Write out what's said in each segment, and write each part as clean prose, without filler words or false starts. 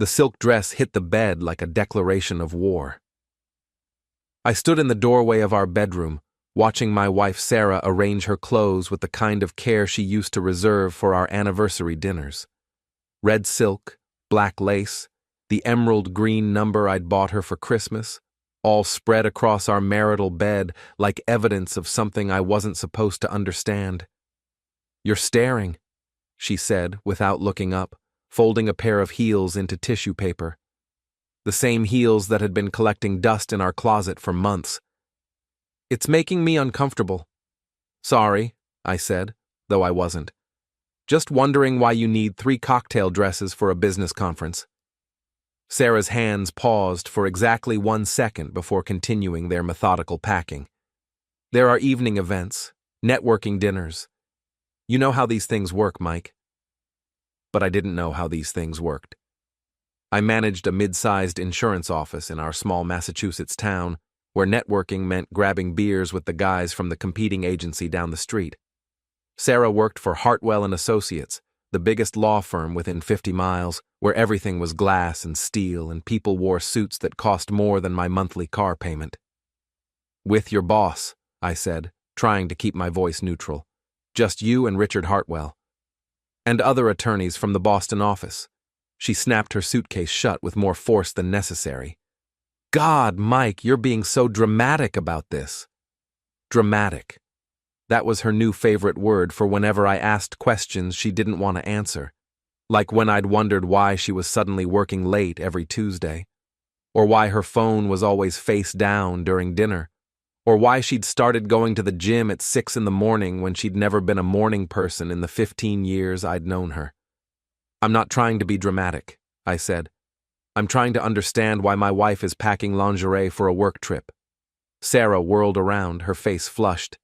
The silk dress hit the bed like a declaration of war. I stood in the doorway of our bedroom, watching my wife Sarah arrange her clothes with the kind of care she used to reserve for our anniversary dinners. Red silk, black lace, the emerald green number I'd bought her for Christmas, all spread across our marital bed like evidence of something I wasn't supposed to understand. "You're staring," she said without looking up, folding a pair of heels into tissue paper. The same heels that had been collecting dust in our closet for months. "It's making me uncomfortable." "Sorry," I said, though I wasn't. "Just wondering why you need 3 cocktail dresses for a business conference." Sarah's hands paused for exactly 1 second before continuing their methodical packing. "There are evening events, networking dinners. You know how these things work, Mike." But I didn't know how these things worked. I managed a mid-sized insurance office in our small Massachusetts town, where networking meant grabbing beers with the guys from the competing agency down the street. Sarah worked for Hartwell & Associates, the biggest law firm within 50 miles, where everything was glass and steel and people wore suits that cost more than my monthly car payment. "With your boss," I said, trying to keep my voice neutral. "Just you and Richard Hartwell. And other attorneys from the Boston office." She snapped her suitcase shut with more force than necessary. "God, Mike, you're being so dramatic about this." Dramatic. That was her new favorite word for whenever I asked questions she didn't want to answer. Like when I'd wondered why she was suddenly working late every Tuesday, or why her phone was always face down during dinner, or why she'd started going to the gym at 6 in the morning when she'd never been a morning person in the 15 years I'd known her. "I'm not trying to be dramatic," I said. "I'm trying to understand why my wife is packing lingerie for a work trip." Sarah whirled around, her face flushed.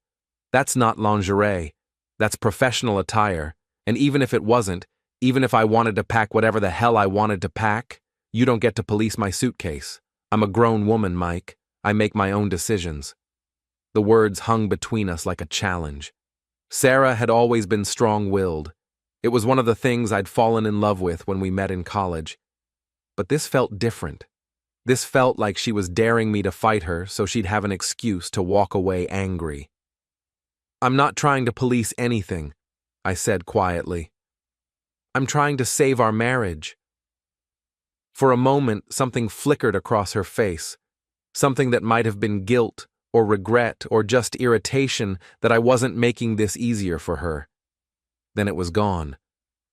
"That's not lingerie. That's professional attire, and even if it wasn't, even if I wanted to pack whatever the hell I wanted to pack, you don't get to police my suitcase. I'm a grown woman, Mike. I make my own decisions." The words hung between us like a challenge. Sarah had always been strong-willed. It was one of the things I'd fallen in love with when we met in college. But this felt different. This felt like she was daring me to fight her so she'd have an excuse to walk away angry. "I'm not trying to police anything," I said quietly. "I'm trying to save our marriage." For a moment, something flickered across her face, something that might have been guilt or regret or just irritation that I wasn't making this easier for her. Then it was gone,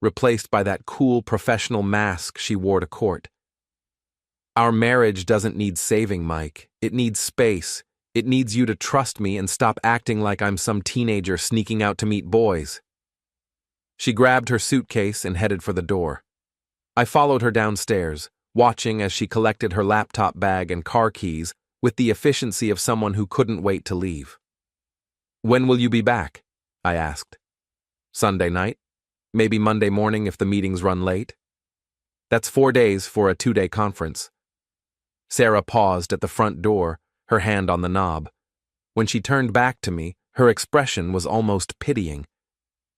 replaced by that cool professional mask she wore to court. "Our marriage doesn't need saving, Mike. It needs space. It needs you to trust me and stop acting like I'm some teenager sneaking out to meet boys." She grabbed her suitcase and headed for the door. I followed her downstairs, watching as she collected her laptop bag and car keys with the efficiency of someone who couldn't wait to leave. "When will you be back?" I asked. "Sunday night? Maybe Monday morning if the meetings run late." "That's 4 days for a 2-day conference." Sarah paused at the front door, her hand on the knob. When she turned back to me, her expression was almost pitying.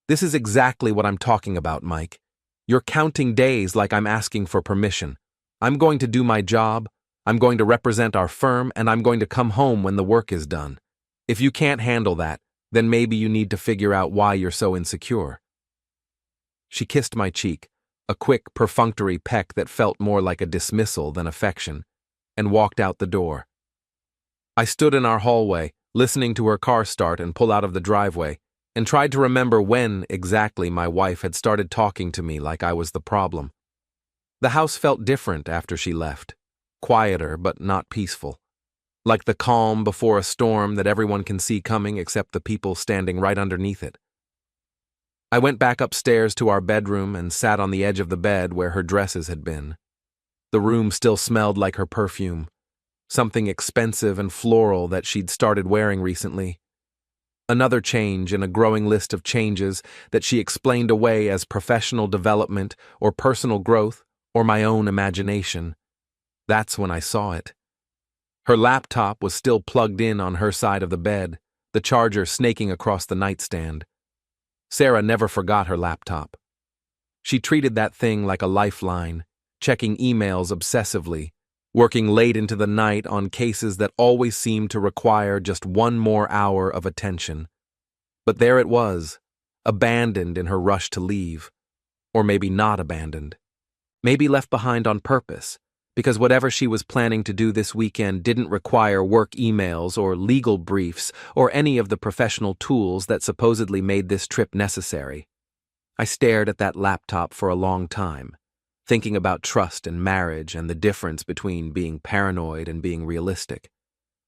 "This is exactly what I'm talking about, Mike. You're counting days like I'm asking for permission. I'm going to do my job, I'm going to represent our firm, and I'm going to come home when the work is done. If you can't handle that, then maybe you need to figure out why you're so insecure." She kissed my cheek, a quick, perfunctory peck that felt more like a dismissal than affection, and walked out the door. I stood in our hallway, listening to her car start and pull out of the driveway, and tried to remember when exactly my wife had started talking to me like I was the problem. The house felt different after she left, quieter but not peaceful, like the calm before a storm that everyone can see coming except the people standing right underneath it. I went back upstairs to our bedroom and sat on the edge of the bed where her dresses had been. The room still smelled like her perfume, something expensive and floral that she'd started wearing recently. Another change in a growing list of changes that she explained away as professional development or personal growth or my own imagination. That's when I saw it. Her laptop was still plugged in on her side of the bed, the charger snaking across the nightstand. Sarah never forgot her laptop. She treated that thing like a lifeline, checking emails obsessively, working late into the night on cases that always seemed to require just one more hour of attention. But there it was, abandoned in her rush to leave. Or maybe not abandoned. Maybe left behind on purpose, because whatever she was planning to do this weekend didn't require work emails or legal briefs or any of the professional tools that supposedly made this trip necessary. I stared at that laptop for a long time, thinking about trust and marriage and the difference between being paranoid and being realistic.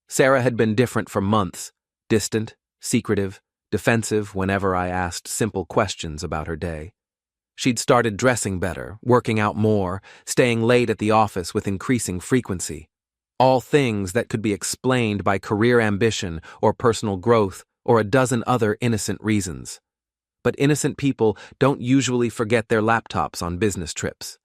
Sarah had been different for months, distant, secretive, defensive whenever I asked simple questions about her day. She'd started dressing better, working out more, staying late at the office with increasing frequency. All things that could be explained by career ambition or personal growth or a dozen other innocent reasons. But innocent people don't usually forget their laptops on business trips.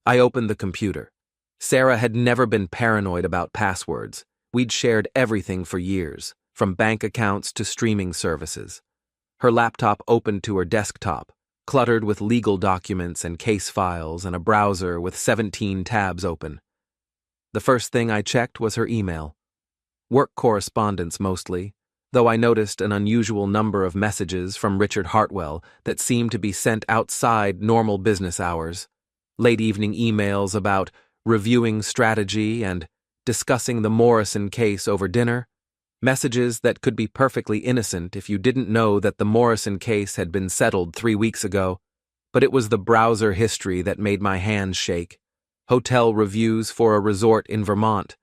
I opened the computer. Sarah had never been paranoid about passwords. We'd shared everything for years, from bank accounts to streaming services. Her laptop opened to her desktop, cluttered with legal documents and case files and a browser with 17 tabs open. The first thing I checked was her email. Work correspondence mostly, though I noticed an unusual number of messages from Richard Hartwell that seemed to be sent outside normal business hours. Late evening emails about reviewing strategy and discussing the Morrison case over dinner. Messages that could be perfectly innocent if you didn't know that the Morrison case had been settled 3 weeks ago, but it was the browser history that made my hands shake. Hotel reviews for a resort in Vermont.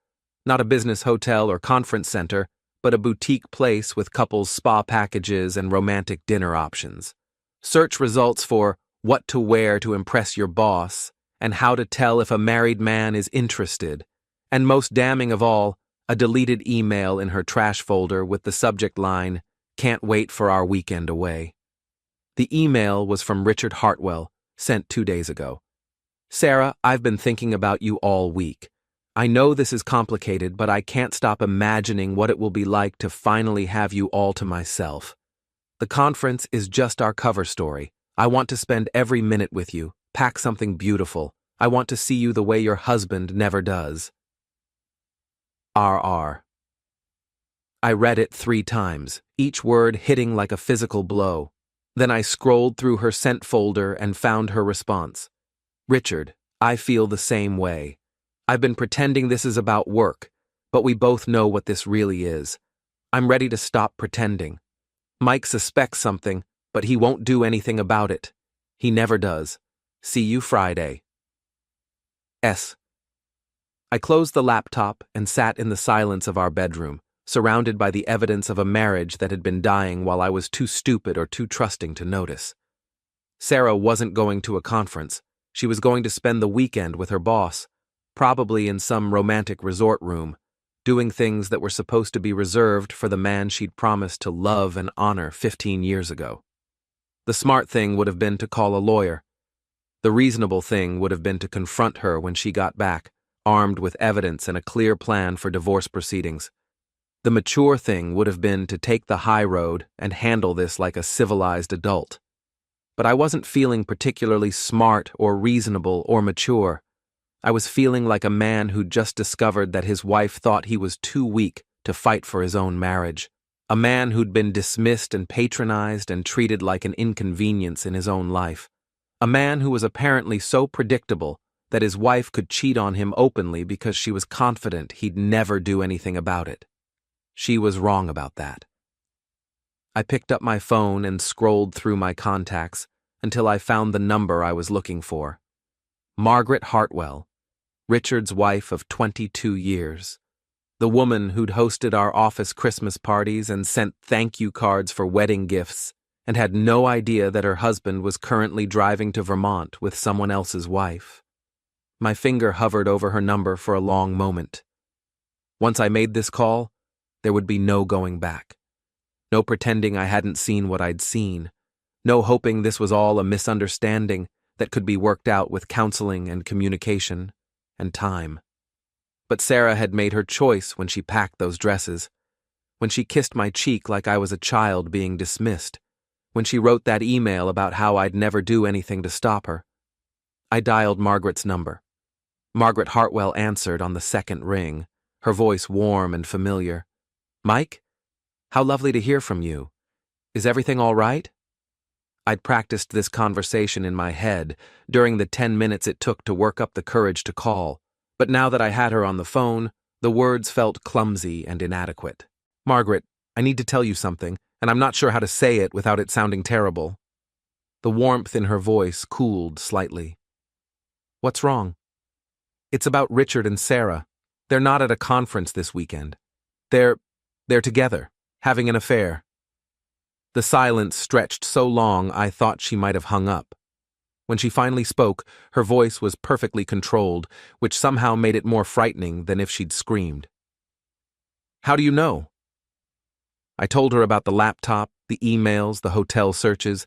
Not a business hotel or conference center, but a boutique place with couples spa packages and romantic dinner options. Search results for what to wear to impress your boss and how to tell if a married man is interested. And most damning of all, a deleted email in her trash folder with the subject line, "Can't wait for our weekend away." The email was from Richard Hartwell, sent 2 days ago. "Sarah, I've been thinking about you all week. I know this is complicated, but I can't stop imagining what it will be like to finally have you all to myself. The conference is just our cover story. I want to spend every minute with you, pack something beautiful. I want to see you the way your husband never does. RR." I read it 3 times, each word hitting like a physical blow. Then I scrolled through her sent folder and found her response. "Richard, I feel the same way. I've been pretending this is about work, but we both know what this really is. I'm ready to stop pretending. Mike suspects something, but he won't do anything about it. He never does. See you Friday. S." I closed the laptop and sat in the silence of our bedroom, surrounded by the evidence of a marriage that had been dying while I was too stupid or too trusting to notice. Sarah wasn't going to a conference. She was going to spend the weekend with her boss, probably in some romantic resort room, doing things that were supposed to be reserved for the man she'd promised to love and honor 15 years ago. The smart thing would have been to call a lawyer. The reasonable thing would have been to confront her when she got back, armed with evidence and a clear plan for divorce proceedings. The mature thing would have been to take the high road and handle this like a civilized adult. But I wasn't feeling particularly smart or reasonable or mature. I was feeling like a man who'd just discovered that his wife thought he was too weak to fight for his own marriage. A man who'd been dismissed and patronized and treated like an inconvenience in his own life. A man who was apparently so predictable that his wife could cheat on him openly because she was confident he'd never do anything about it. She was wrong about that. I picked up my phone and scrolled through my contacts until I found the number I was looking for. Margaret Hartwell, Richard's wife of 22 years. The woman who'd hosted our office Christmas parties and sent thank you cards for wedding gifts and had no idea that her husband was currently driving to Vermont with someone else's wife. My finger hovered over her number for a long moment. Once I made this call, there would be no going back. No pretending I hadn't seen what I'd seen. No hoping this was all a misunderstanding that could be worked out with counseling and communication and time. But Sarah had made her choice when she packed those dresses, when she kissed my cheek like I was a child being dismissed, when she wrote that email about how I'd never do anything to stop her. I dialed Margaret's number. Margaret Hartwell answered on the second ring, her voice warm and familiar. "Mike? How lovely to hear from you. Is everything all right?" I'd practiced this conversation in my head during the 10 minutes it took to work up the courage to call, but now that I had her on the phone, the words felt clumsy and inadequate. "Margaret, I need to tell you something, and I'm not sure how to say it without it sounding terrible." The warmth in her voice cooled slightly. "What's wrong?" "It's about Richard and Sarah. They're not at a conference this weekend. They're together, having an affair." The silence stretched so long I thought she might have hung up. When she finally spoke, her voice was perfectly controlled, which somehow made it more frightening than if she'd screamed. "How do you know?" I told her about the laptop, the emails, the hotel searches.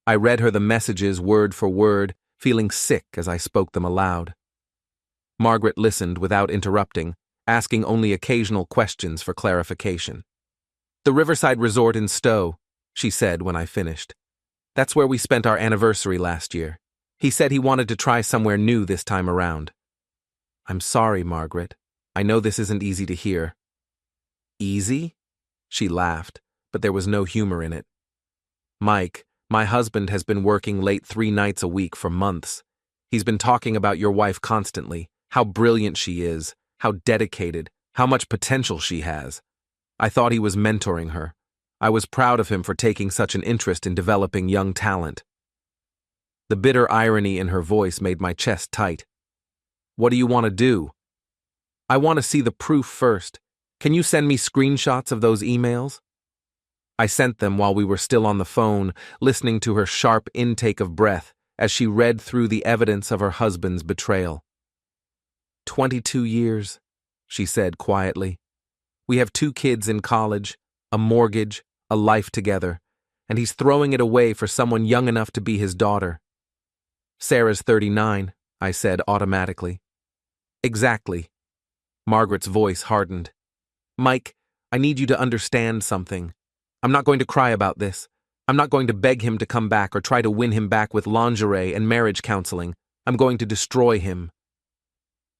I read her the messages word for word, feeling sick as I spoke them aloud. Margaret listened without interrupting, asking only occasional questions for clarification. "The Riverside Resort in Stowe," she said when I finished. "That's where we spent our anniversary last year. He said he wanted to try somewhere new this time around." "I'm sorry, Margaret. I know this isn't easy to hear." "Easy?" She laughed, but there was no humor in it. "Mike, my husband has been working late 3 nights a week for months. He's been talking about your wife constantly, how brilliant she is, how dedicated, how much potential she has. I thought he was mentoring her. I was proud of him for taking such an interest in developing young talent." The bitter irony in her voice made my chest tight. "What do you want to do?" "I want to see the proof first. Can you send me screenshots of those emails?" I sent them while we were still on the phone, listening to her sharp intake of breath as she read through the evidence of her husband's betrayal. 22 years, she said quietly. "We have 2 kids in college, a mortgage, a life together, and he's throwing it away for someone young enough to be his daughter." "Sarah's 39, I said automatically. "Exactly." Margaret's voice hardened. "Mike, I need you to understand something. I'm not going to cry about this. I'm not going to beg him to come back or try to win him back with lingerie and marriage counseling. I'm going to destroy him."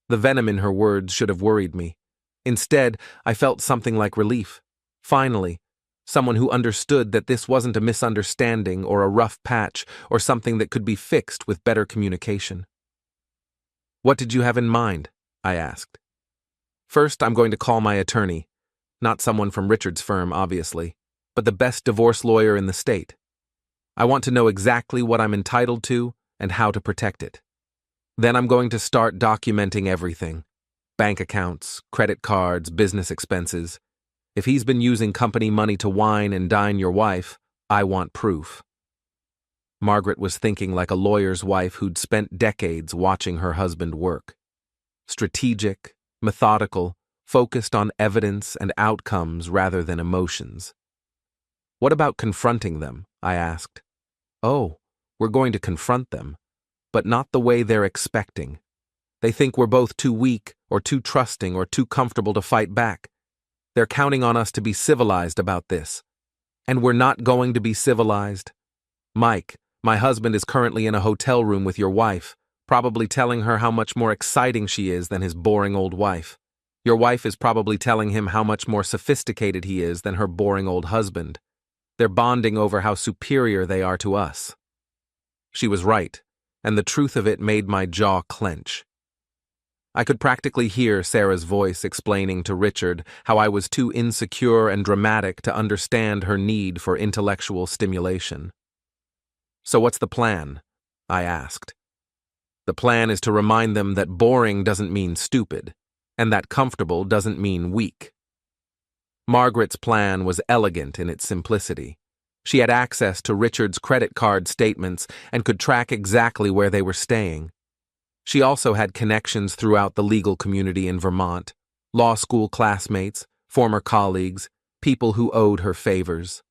The venom in her words should have worried me. Instead, I felt something like relief. Finally, someone who understood that this wasn't a misunderstanding or a rough patch or something that could be fixed with better communication. "What did you have in mind?" I asked. "First, I'm going to call my attorney. Not someone from Richard's firm, obviously, but the best divorce lawyer in the state. I want to know exactly what I'm entitled to and how to protect it. Then I'm going to start documenting everything. Bank accounts, credit cards, business expenses. If he's been using company money to wine and dine your wife, I want proof." Margaret was thinking like a lawyer's wife who'd spent decades watching her husband work. Strategic, methodical, focused on evidence and outcomes rather than emotions. "What about confronting them?" I asked. "Oh, we're going to confront them, but not the way they're expecting. They think we're both too weak or too trusting or too comfortable to fight back. They're counting on us to be civilized about this. And we're not going to be civilized. Mike, my husband is currently in a hotel room with your wife, probably telling her how much more exciting she is than his boring old wife. Your wife is probably telling him how much more sophisticated he is than her boring old husband. They're bonding over how superior they are to us." She was right, and the truth of it made my jaw clench. I could practically hear Sarah's voice explaining to Richard how I was too insecure and dramatic to understand her need for intellectual stimulation. "So what's the plan?" I asked. "The plan is to remind them that boring doesn't mean stupid, and that comfortable doesn't mean weak." Margaret's plan was elegant in its simplicity. She had access to Richard's credit card statements and could track exactly where they were staying. She also had connections throughout the legal community in Vermont, law school classmates, former colleagues, people who owed her favors.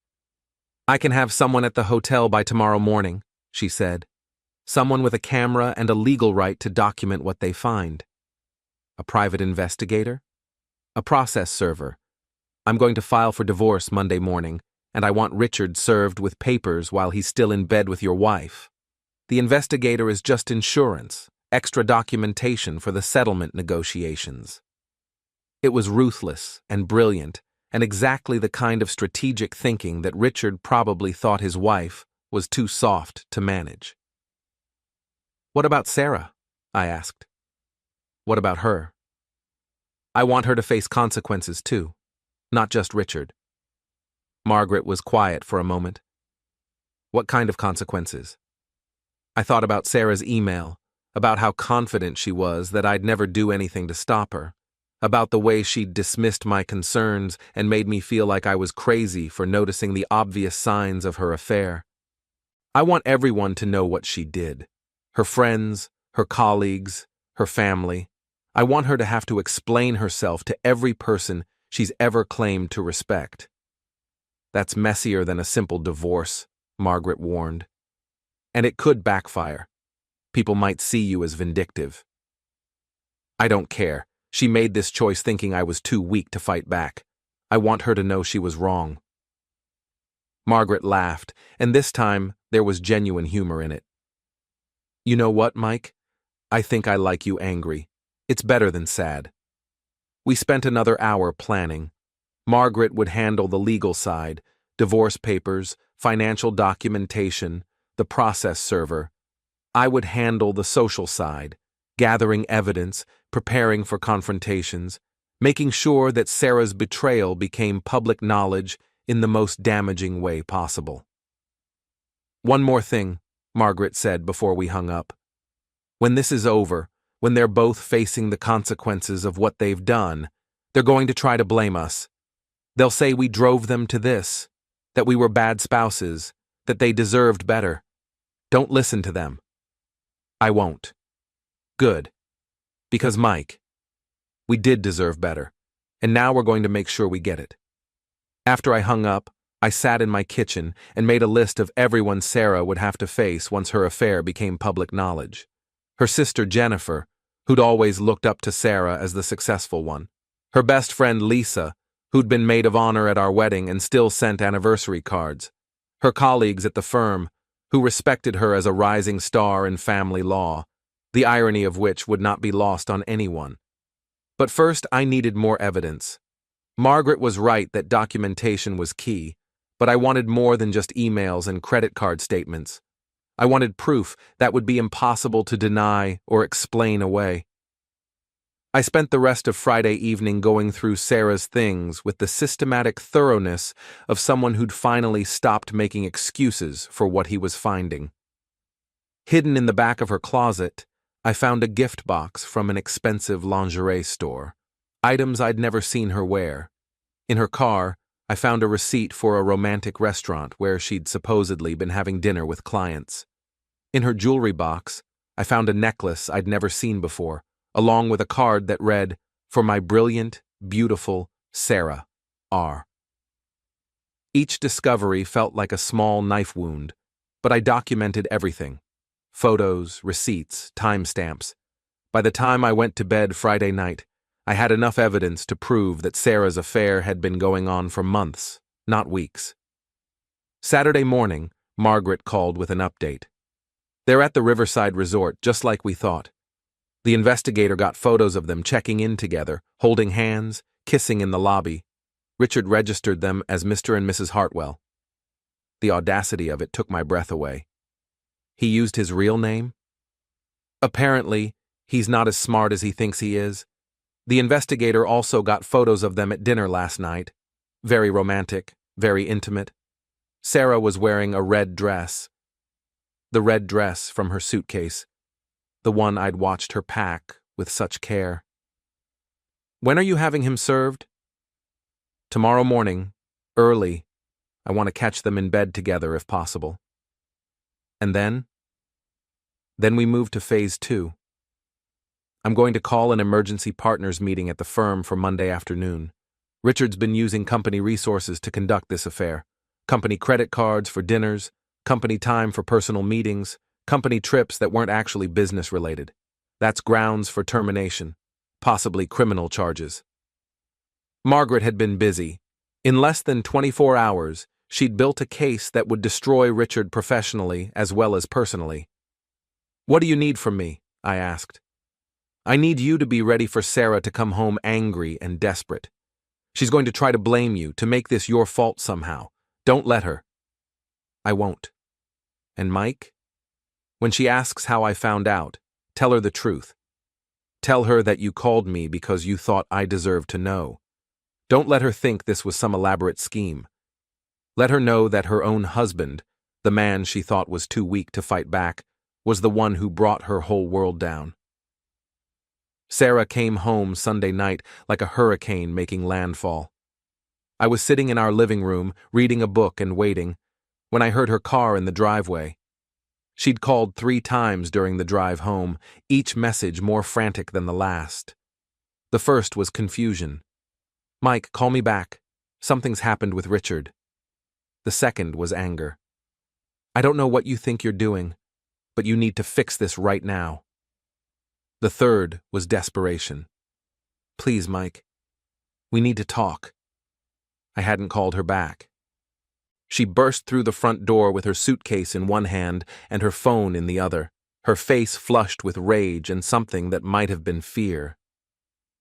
"I can have someone at the hotel by tomorrow morning," she said. "Someone with a camera and a legal right to document what they find." "A private investigator?" "A process server. I'm going to file for divorce Monday morning, and I want Richard served with papers while he's still in bed with your wife. The investigator is just insurance, extra documentation for the settlement negotiations. It was ruthless and brilliant, and exactly the kind of strategic thinking that Richard probably thought his wife was too soft to manage. "What about Sarah?" I asked. "What about her?" "I want her to face consequences too, not just Richard." Margaret was quiet for a moment. "What kind of consequences?" I thought about Sarah's email, about how confident she was that I'd never do anything to stop her, about the way she'd dismissed my concerns and made me feel like I was crazy for noticing the obvious signs of her affair. I want everyone to know what she did. Her friends, her colleagues, her family. I want her to have to explain herself to every person she's ever claimed to respect. "That's messier than a simple divorce," Margaret warned. "And it could backfire. People might see you as vindictive." "I don't care. She made this choice thinking I was too weak to fight back. I want her to know she was wrong." Margaret laughed, and this time there was genuine humor in it. "You know what, Mike? I think I like you angry. It's better than sad." We spent another hour planning. Margaret would handle the legal side, divorce papers, financial documentation, the process server. I would handle the social side, gathering evidence, preparing for confrontations, making sure that Sarah's betrayal became public knowledge in the most damaging way possible. "One more thing," Margaret said before we hung up. "When this is over, when they're both facing the consequences of what they've done, they're going to try to blame us. They'll say we drove them to this, that we were bad spouses, that they deserved better. Don't listen to them." "I won't." "Good. Because, Mike, we did deserve better, and now we're going to make sure we get it." After I hung up, I sat in my kitchen and made a list of everyone Sarah would have to face once her affair became public knowledge. Her sister Jennifer, who'd always looked up to Sarah as the successful one. Her best friend Lisa, who'd been maid of honor at our wedding and still sent anniversary cards. Her colleagues at the firm, who respected her as a rising star in family law, the irony of which would not be lost on anyone. But first, I needed more evidence. Margaret was right that documentation was key, but I wanted more than just emails and credit card statements. I wanted proof that would be impossible to deny or explain away. I spent the rest of Friday evening going through Sarah's things with the systematic thoroughness of someone who'd finally stopped making excuses for what he was finding. Hidden in the back of her closet, I found a gift box from an expensive lingerie store, items I'd never seen her wear. In her car, I found a receipt for a romantic restaurant where she'd supposedly been having dinner with clients. In her jewelry box, I found a necklace I'd never seen before, along with a card that read, "For my brilliant, beautiful Sarah, R." Each discovery felt like a small knife wound, but I documented everything. Photos, receipts, timestamps. By the time I went to bed Friday night, I had enough evidence to prove that Sarah's affair had been going on for months, not weeks. Saturday morning, Margaret called with an update. "They're at the Riverside Resort, just like we thought. The investigator got photos of them checking in together, holding hands, kissing in the lobby. Richard registered them as Mr. and Mrs. Hartwell." The audacity of it took my breath away. He used his real name? Apparently, he's not as smart as he thinks he is. The investigator also got photos of them at dinner last night. Very romantic, very intimate. Sarah was wearing a red dress. The red dress from her suitcase. The one I'd watched her pack with such care. "When are you having him served?" "Tomorrow morning, early. I want to catch them in bed together if possible." "And then?" "Then we move to phase 2. I'm going to call an emergency partners meeting at the firm for Monday afternoon. Richard's been using company resources to conduct this affair. Company credit cards for dinners, company time for personal meetings, company trips that weren't actually business-related. That's grounds for termination, possibly criminal charges." Margaret had been busy. In less than 24 hours, she'd built a case that would destroy Richard professionally as well as personally. "What do you need from me?" I asked. I need you to be ready for Sarah to come home angry and desperate. She's going to try to blame you, to make this your fault somehow. Don't let her. I won't. And Mike? When she asks how I found out, tell her the truth. Tell her that you called me because you thought I deserved to know. Don't let her think this was some elaborate scheme. Let her know that her own husband, the man she thought was too weak to fight back, was the one who brought her whole world down. Sarah came home Sunday night like a hurricane making landfall. I was sitting in our living room, reading a book and waiting, when I heard her car in the driveway. She'd called 3 times during the drive home, each message more frantic than the last. The first was confusion. Mike, call me back. Something's happened with Richard. The second was anger. I don't know what you think you're doing, but you need to fix this right now. The third was desperation. Please, Mike. We need to talk. I hadn't called her back. She burst through the front door with her suitcase in one hand and her phone in the other, her face flushed with rage and something that might have been fear.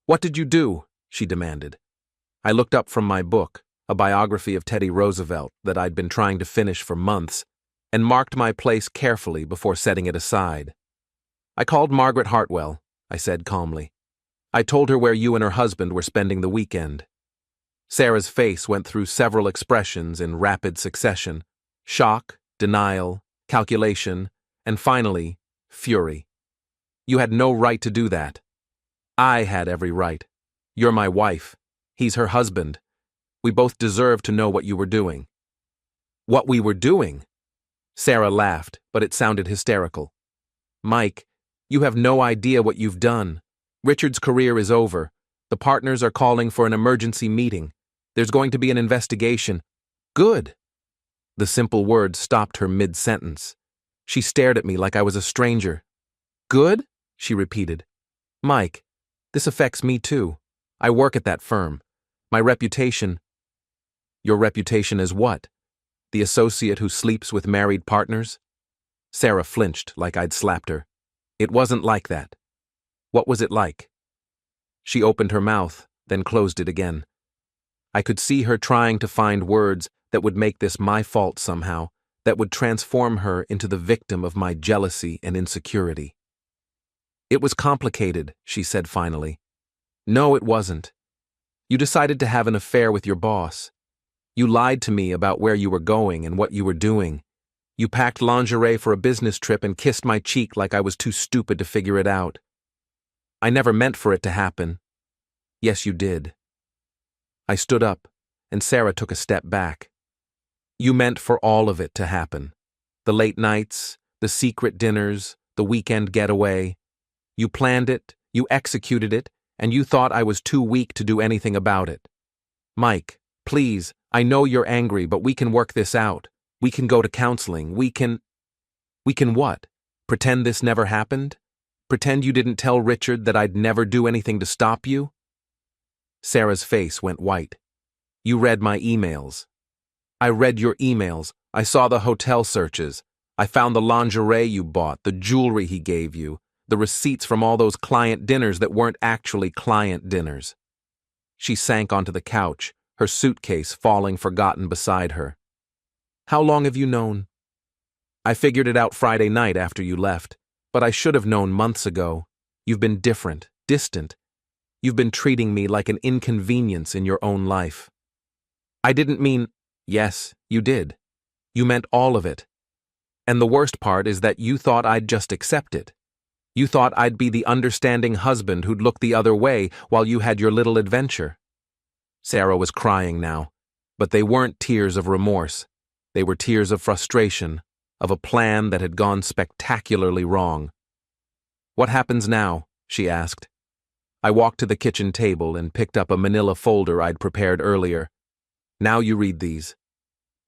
What did you do? She demanded. I looked up from my book, a biography of Teddy Roosevelt that I'd been trying to finish for months, and marked my place carefully before setting it aside. I called Margaret Hartwell, I said calmly. I told her where you and her husband were spending the weekend. Sarah's face went through several expressions in rapid succession: shock, denial, calculation, and finally, fury. You had no right to do that. I had every right. You're my wife. He's her husband. We both deserve to know what you were doing. What we were doing? Sarah laughed, but it sounded hysterical. Mike, you have no idea what you've done. Richard's career is over. The partners are calling for an emergency meeting. There's going to be an investigation. Good. The simple words stopped her mid-sentence. She stared at me like I was a stranger. Good? She repeated. Mike, this affects me too. I work at that firm. My reputation. Your reputation as what? The associate who sleeps with married partners? Sarah flinched like I'd slapped her. It wasn't like that. What was it like? She opened her mouth, then closed it again. I could see her trying to find words that would make this my fault somehow, that would transform her into the victim of my jealousy and insecurity. It was complicated, she said finally. No, it wasn't. You decided to have an affair with your boss. You lied to me about where you were going and what you were doing. You packed lingerie for a business trip and kissed my cheek like I was too stupid to figure it out. I never meant for it to happen. Yes, you did. I stood up, and Sarah took a step back. You meant for all of it to happen. The late nights, the secret dinners, the weekend getaway. You planned it, you executed it, and you thought I was too weak to do anything about it. Mike, please, I know you're angry, but we can work this out. We can go to counseling. We can what? Pretend this never happened? Pretend you didn't tell Richard that I'd never do anything to stop you? Sarah's face went white. You read my emails. I read your emails. I saw the hotel searches. I found the lingerie you bought, the jewelry he gave you, the receipts from all those client dinners that weren't actually client dinners. She sank onto the couch, her suitcase falling forgotten beside her. How long have you known? I figured it out Friday night after you left, but I should have known months ago. You've been different, distant. You've been treating me like an inconvenience in your own life. I didn't mean, yes, you did. You meant all of it. And the worst part is that you thought I'd just accept it. You thought I'd be the understanding husband who'd look the other way while you had your little adventure. Sarah was crying now, but they weren't tears of remorse. They were tears of frustration, of a plan that had gone spectacularly wrong. What happens now? She asked. I walked to the kitchen table and picked up a manila folder I'd prepared earlier. Now you read these.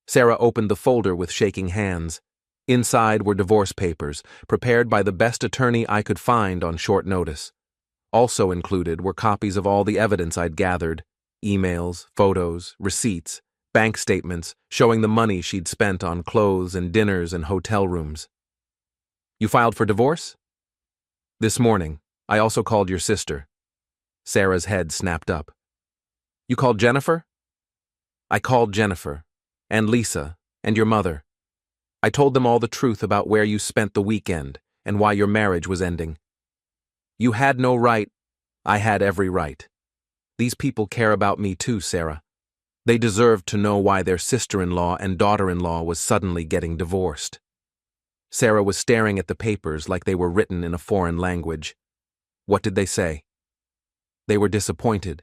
Sarah opened the folder with shaking hands. Inside were divorce papers, prepared by the best attorney I could find on short notice. Also included were copies of all the evidence I'd gathered: emails, photos, receipts, bank statements showing the money she'd spent on clothes and dinners and hotel rooms. You filed for divorce? This morning, I also called your sister. Sarah's head snapped up. You called Jennifer? I called Jennifer, and Lisa, and your mother. I told them all the truth about where you spent the weekend and why your marriage was ending. You had no right. I had every right. These people care about me too, Sarah. They deserved to know why their sister-in-law and daughter-in-law was suddenly getting divorced. Sarah was staring at the papers like they were written in a foreign language. What did they say? They were disappointed.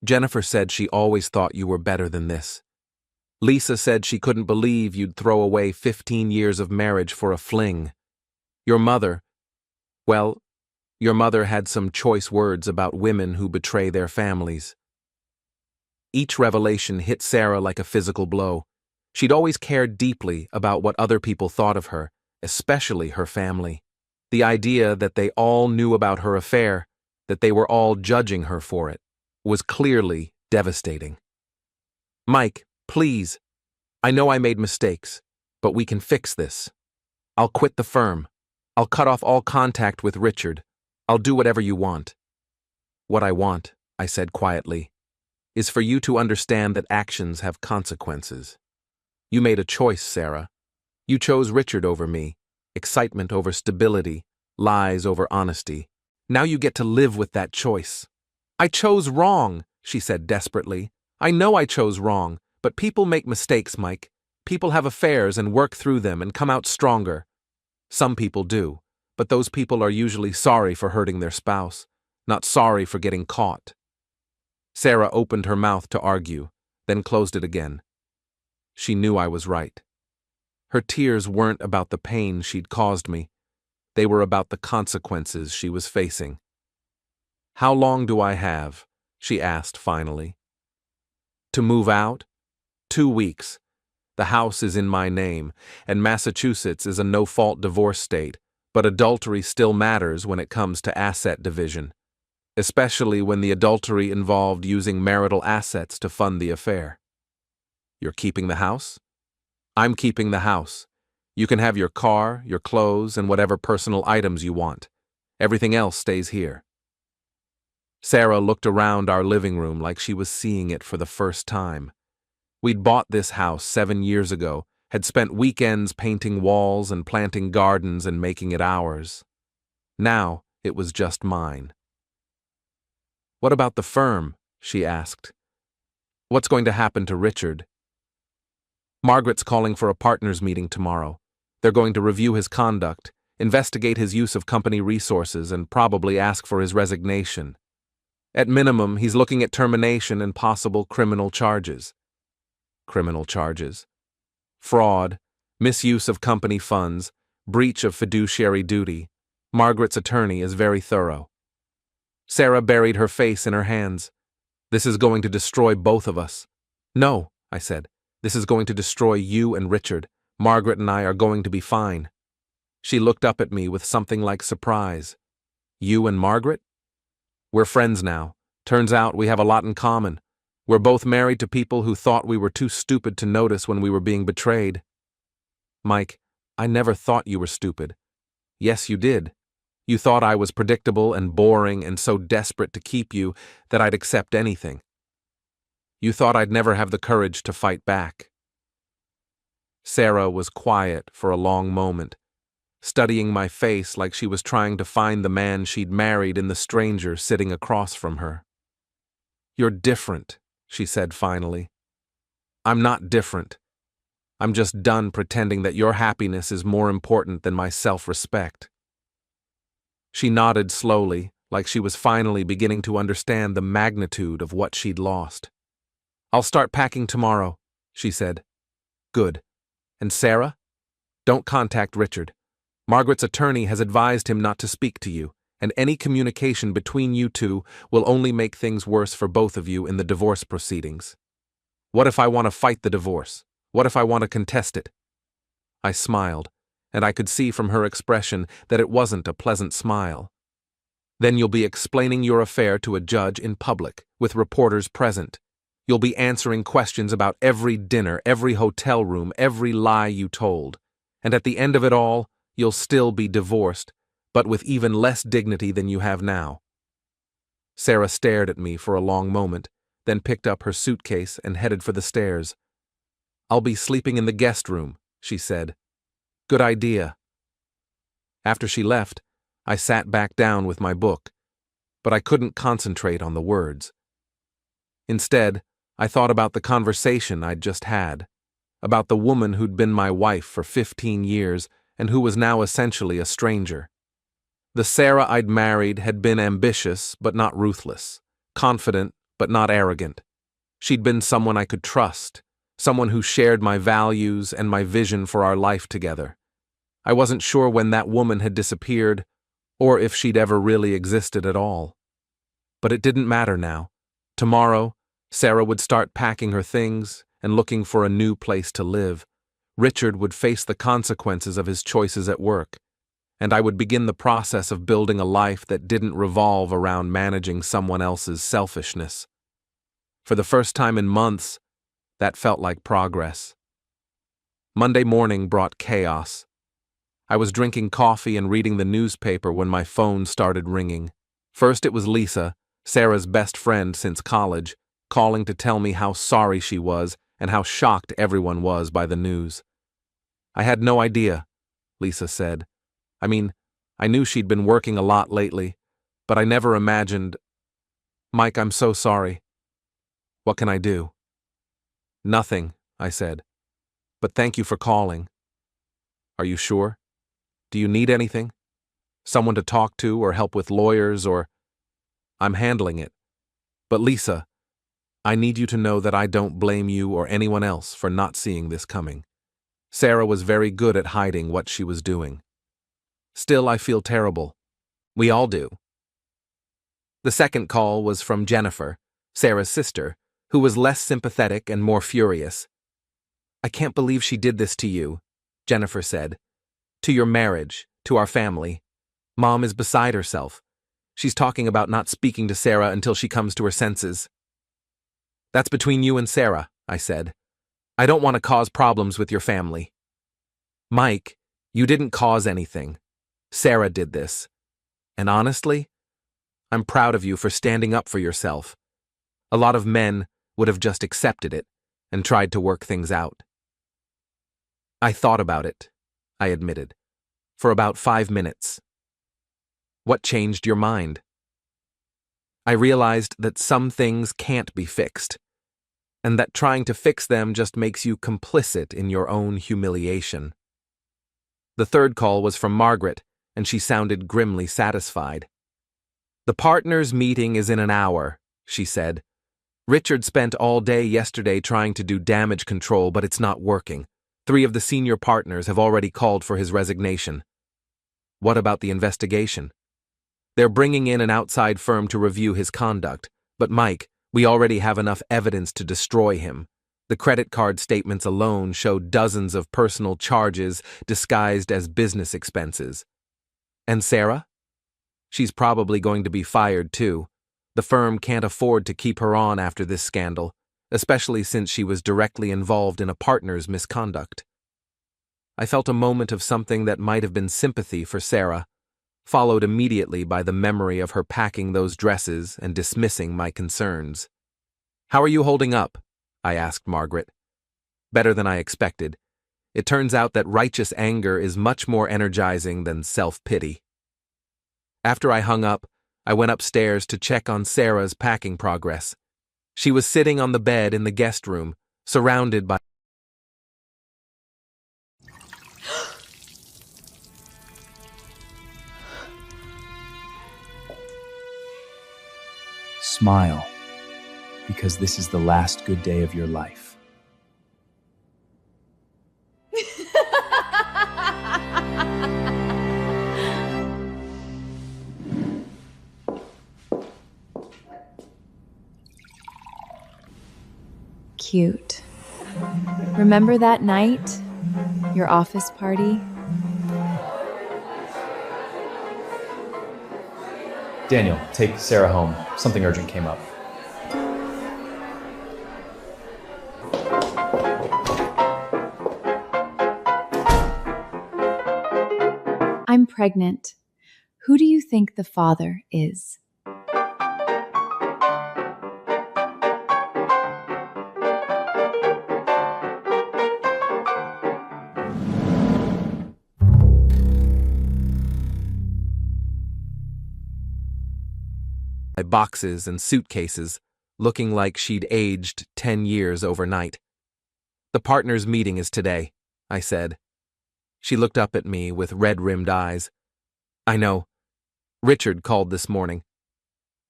Jennifer said she always thought you were better than this. Lisa said she couldn't believe you'd throw away 15 years of marriage for a fling. Your mother, well, your mother had some choice words about women who betray their families. Each revelation hit Sarah like a physical blow. She'd always cared deeply about what other people thought of her, especially her family. The idea that they all knew about her affair, that they were all judging her for it, was clearly devastating. Mike, please. I know I made mistakes, but we can fix this. I'll quit the firm. I'll cut off all contact with Richard. I'll do whatever you want. What I want, I said quietly, is for you to understand that actions have consequences. You made a choice, Sarah. You chose Richard over me, excitement over stability, lies over honesty. Now you get to live with that choice. I chose wrong, she said desperately. I know I chose wrong, but people make mistakes, Mike. People have affairs and work through them and come out stronger. Some people do, but those people are usually sorry for hurting their spouse, not sorry for getting caught. Sarah opened her mouth to argue, then closed it again. She knew I was right. Her tears weren't about the pain she'd caused me. They were about the consequences she was facing. How long do I have? She asked finally. To move out? 2 weeks. The house is in my name, and Massachusetts is a no-fault divorce state, but adultery still matters when it comes to asset division, especially when the adultery involved using marital assets to fund the affair. You're keeping the house? I'm keeping the house. You can have your car, your clothes, and whatever personal items you want. Everything else stays here. Sarah looked around our living room like she was seeing it for the first time. We'd bought this house 7 years ago, had spent weekends painting walls and planting gardens and making it ours. Now it was just mine. What about the firm? She asked. What's going to happen to Richard? Margaret's calling for a partners meeting tomorrow. They're going to review his conduct, investigate his use of company resources, and probably ask for his resignation. At minimum, he's looking at termination and possible criminal charges. Criminal charges. Fraud, misuse of company funds, breach of fiduciary duty. Margaret's attorney is very thorough. Sarah buried her face in her hands. This is going to destroy both of us. No, I said. This is going to destroy you and Richard. Margaret and I are going to be fine. She looked up at me with something like surprise. You and Margaret? We're friends now. Turns out we have a lot in common. We're both married to people who thought we were too stupid to notice when we were being betrayed. Mike, I never thought you were stupid. Yes, you did. You thought I was predictable and boring and so desperate to keep you that I'd accept anything. You thought I'd never have the courage to fight back. Sarah was quiet for a long moment, studying my face like she was trying to find the man she'd married in the stranger sitting across from her. You're different, she said finally. I'm not different. I'm just done pretending that your happiness is more important than my self-respect. She nodded slowly, like she was finally beginning to understand the magnitude of what she'd lost. I'll start packing tomorrow, she said. Good. And Sarah? Don't contact Richard. Margaret's attorney has advised him not to speak to you, and any communication between you two will only make things worse for both of you in the divorce proceedings. What if I want to fight the divorce? What if I want to contest it? I smiled, and I could see from her expression that it wasn't a pleasant smile. Then you'll be explaining your affair to a judge in public, with reporters present. You'll be answering questions about every dinner, every hotel room, every lie you told. And at the end of it all, you'll still be divorced, but with even less dignity than you have now." Sarah stared at me for a long moment, then picked up her suitcase and headed for the stairs. "I'll be sleeping in the guest room," she said. "Good idea." After she left, I sat back down with my book, but I couldn't concentrate on the words. Instead, I thought about the conversation I'd just had, about the woman who'd been my wife for 15 years and who was now essentially a stranger. The Sarah I'd married had been ambitious but not ruthless, confident but not arrogant. She'd been someone I could trust, someone who shared my values and my vision for our life together. I wasn't sure when that woman had disappeared, or if she'd ever really existed at all. But it didn't matter now. Tomorrow, Sarah would start packing her things and looking for a new place to live. Richard would face the consequences of his choices at work, and I would begin the process of building a life that didn't revolve around managing someone else's selfishness. For the first time in months, that felt like progress. Monday morning brought chaos. I was drinking coffee and reading the newspaper when my phone started ringing. First it was Lisa, Sarah's best friend since college, calling to tell me how sorry she was and how shocked everyone was by the news. "I had no idea," Lisa said. "I mean, I knew she'd been working a lot lately, but I never imagined—" "Mike, I'm so sorry. What can I do?" "Nothing," I said. "But thank you for calling." "Are you sure? Do you need anything? Someone to talk to or help with lawyers or—" "I'm handling it. But Lisa, I need you to know that I don't blame you or anyone else for not seeing this coming. Sarah was very good at hiding what she was doing. Still, I feel terrible. We all do." The second call was from Jennifer, Sarah's sister, who was less sympathetic and more furious. "I can't believe she did this to you," Jennifer said. "To your marriage, to our family. Mom is beside herself. She's talking about not speaking to Sarah until she comes to her senses." "That's between you and Sarah," I said. "I don't want to cause problems with your family." "Mike, you didn't cause anything. Sarah did this. And honestly, I'm proud of you for standing up for yourself. A lot of men would have just accepted it and tried to work things out." "I thought about it," I admitted, "for about 5 minutes." "What changed your mind?" "I realized that some things can't be fixed, and that trying to fix them just makes you complicit in your own humiliation." The third call was from Margaret, and she sounded grimly satisfied. "The partners' meeting is in an hour," she said. "Richard spent all day yesterday trying to do damage control, but it's not working. 3 of the senior partners have already called for his resignation." "What about the investigation?" "They're bringing in an outside firm to review his conduct. But Mike, we already have enough evidence to destroy him. The credit card statements alone show dozens of personal charges disguised as business expenses." "And Sarah?" "She's probably going to be fired too. The firm can't afford to keep her on after this scandal, especially since she was directly involved in a partner's misconduct." I felt a moment of something that might have been sympathy for Sarah, followed immediately by the memory of her packing those dresses and dismissing my concerns. "How are you holding up?" I asked Margaret. "Better than I expected. It turns out that righteous anger is much more energizing than self-pity." After I hung up, I went upstairs to check on Sarah's packing progress. She was sitting on the bed in the guest room, surrounded by— Smile, because this is the last good day of your life. Cute. Remember that night? Your office party? Daniel, take Sarah home. Something urgent came up. I'm pregnant. Who do you think the father is? My boxes and suitcases, looking like she'd aged 10 years overnight. "The partners' meeting is today," I said. She looked up at me with red-rimmed eyes. "I know. Richard called this morning.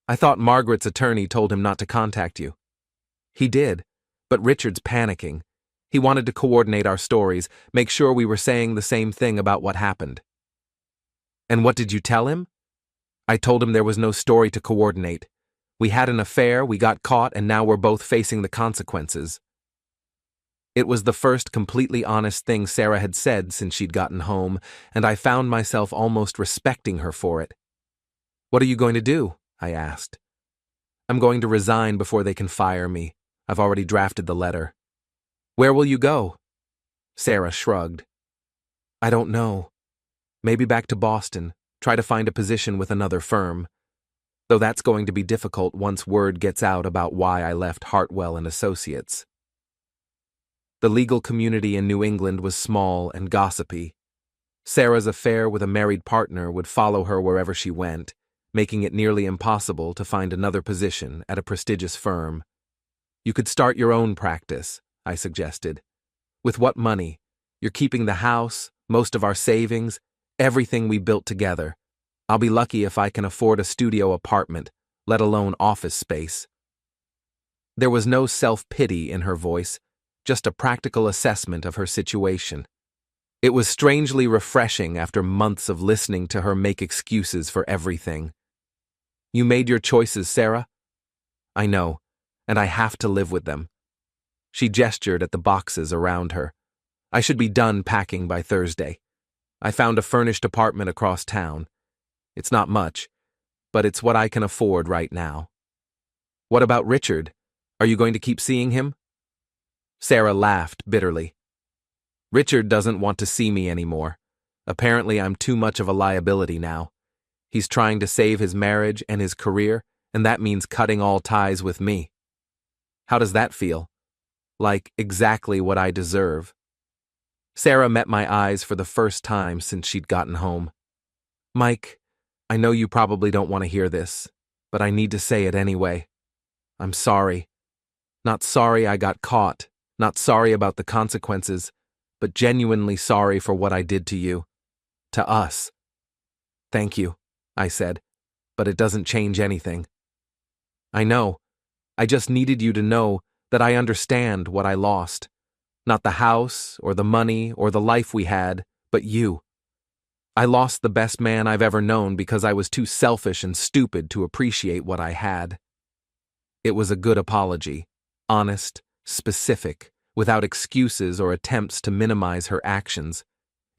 I thought Margaret's attorney told him not to contact you." "He did, but Richard's panicking. He wanted to coordinate our stories, make sure we were saying the same thing about what happened." "And what did you tell him?" "I told him there was no story to coordinate. We had an affair, we got caught, and now we're both facing the consequences." It was the first completely honest thing Sarah had said since she'd gotten home, and I found myself almost respecting her for it. "What are you going to do?" I asked. "I'm going to resign before they can fire me. I've already drafted the letter." "Where will you go?" Sarah shrugged. "I don't know. Maybe back to Boston, try to find a position with another firm. Though that's going to be difficult once word gets out about why I left Hartwell and Associates." The legal community in New England was small and gossipy. Sarah's affair with a married partner would follow her wherever she went, making it nearly impossible to find another position at a prestigious firm. "You could start your own practice," I suggested. "With what money? You're keeping the house, most of our savings, everything we built together. I'll be lucky if I can afford a studio apartment, let alone office space." There was no self-pity in her voice, just a practical assessment of her situation. It was strangely refreshing after months of listening to her make excuses for everything. "You made your choices, Sarah?" "I know, and I have to live with them." She gestured at the boxes around her. "I should be done packing by Thursday. I found a furnished apartment across town. It's not much, but it's what I can afford right now." "What about Richard? Are you going to keep seeing him?" Sarah laughed bitterly. "Richard doesn't want to see me anymore. Apparently I'm too much of a liability now. He's trying to save his marriage and his career, and that means cutting all ties with me." "How does that feel?" "Like exactly what I deserve." Sarah met my eyes for the first time since she'd gotten home. "Mike, I know you probably don't want to hear this, but I need to say it anyway. I'm sorry. Not sorry I got caught, not sorry about the consequences, but genuinely sorry for what I did to you. To us." "Thank you," I said, "but it doesn't change anything." "I know. I just needed you to know that I understand what I lost. Not the house, or the money, or the life we had, but you. I lost the best man I've ever known because I was too selfish and stupid to appreciate what I had." It was a good apology, honest, specific, without excuses or attempts to minimize her actions.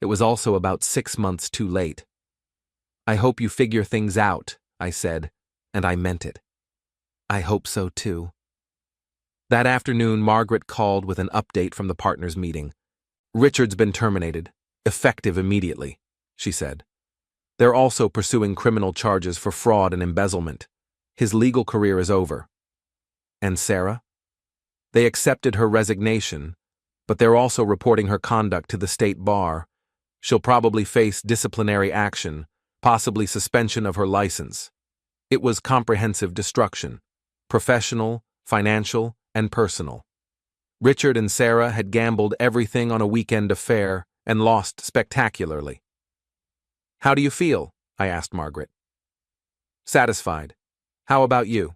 It was also about 6 months too late. "I hope you figure things out," I said, and I meant it. "I hope so too." That afternoon, Margaret called with an update from the partners' meeting. "Richard's been terminated, effective immediately," she said. "They're also pursuing criminal charges for fraud and embezzlement. His legal career is over." "And Sarah?" "They accepted her resignation, but they're also reporting her conduct to the state bar. She'll probably face disciplinary action, possibly suspension of her license. It was comprehensive destruction, professional, financial, and personal. Richard and Sarah had gambled everything on a weekend affair and lost spectacularly." "How do you feel?" I asked Margaret. "Satisfied. How about you?"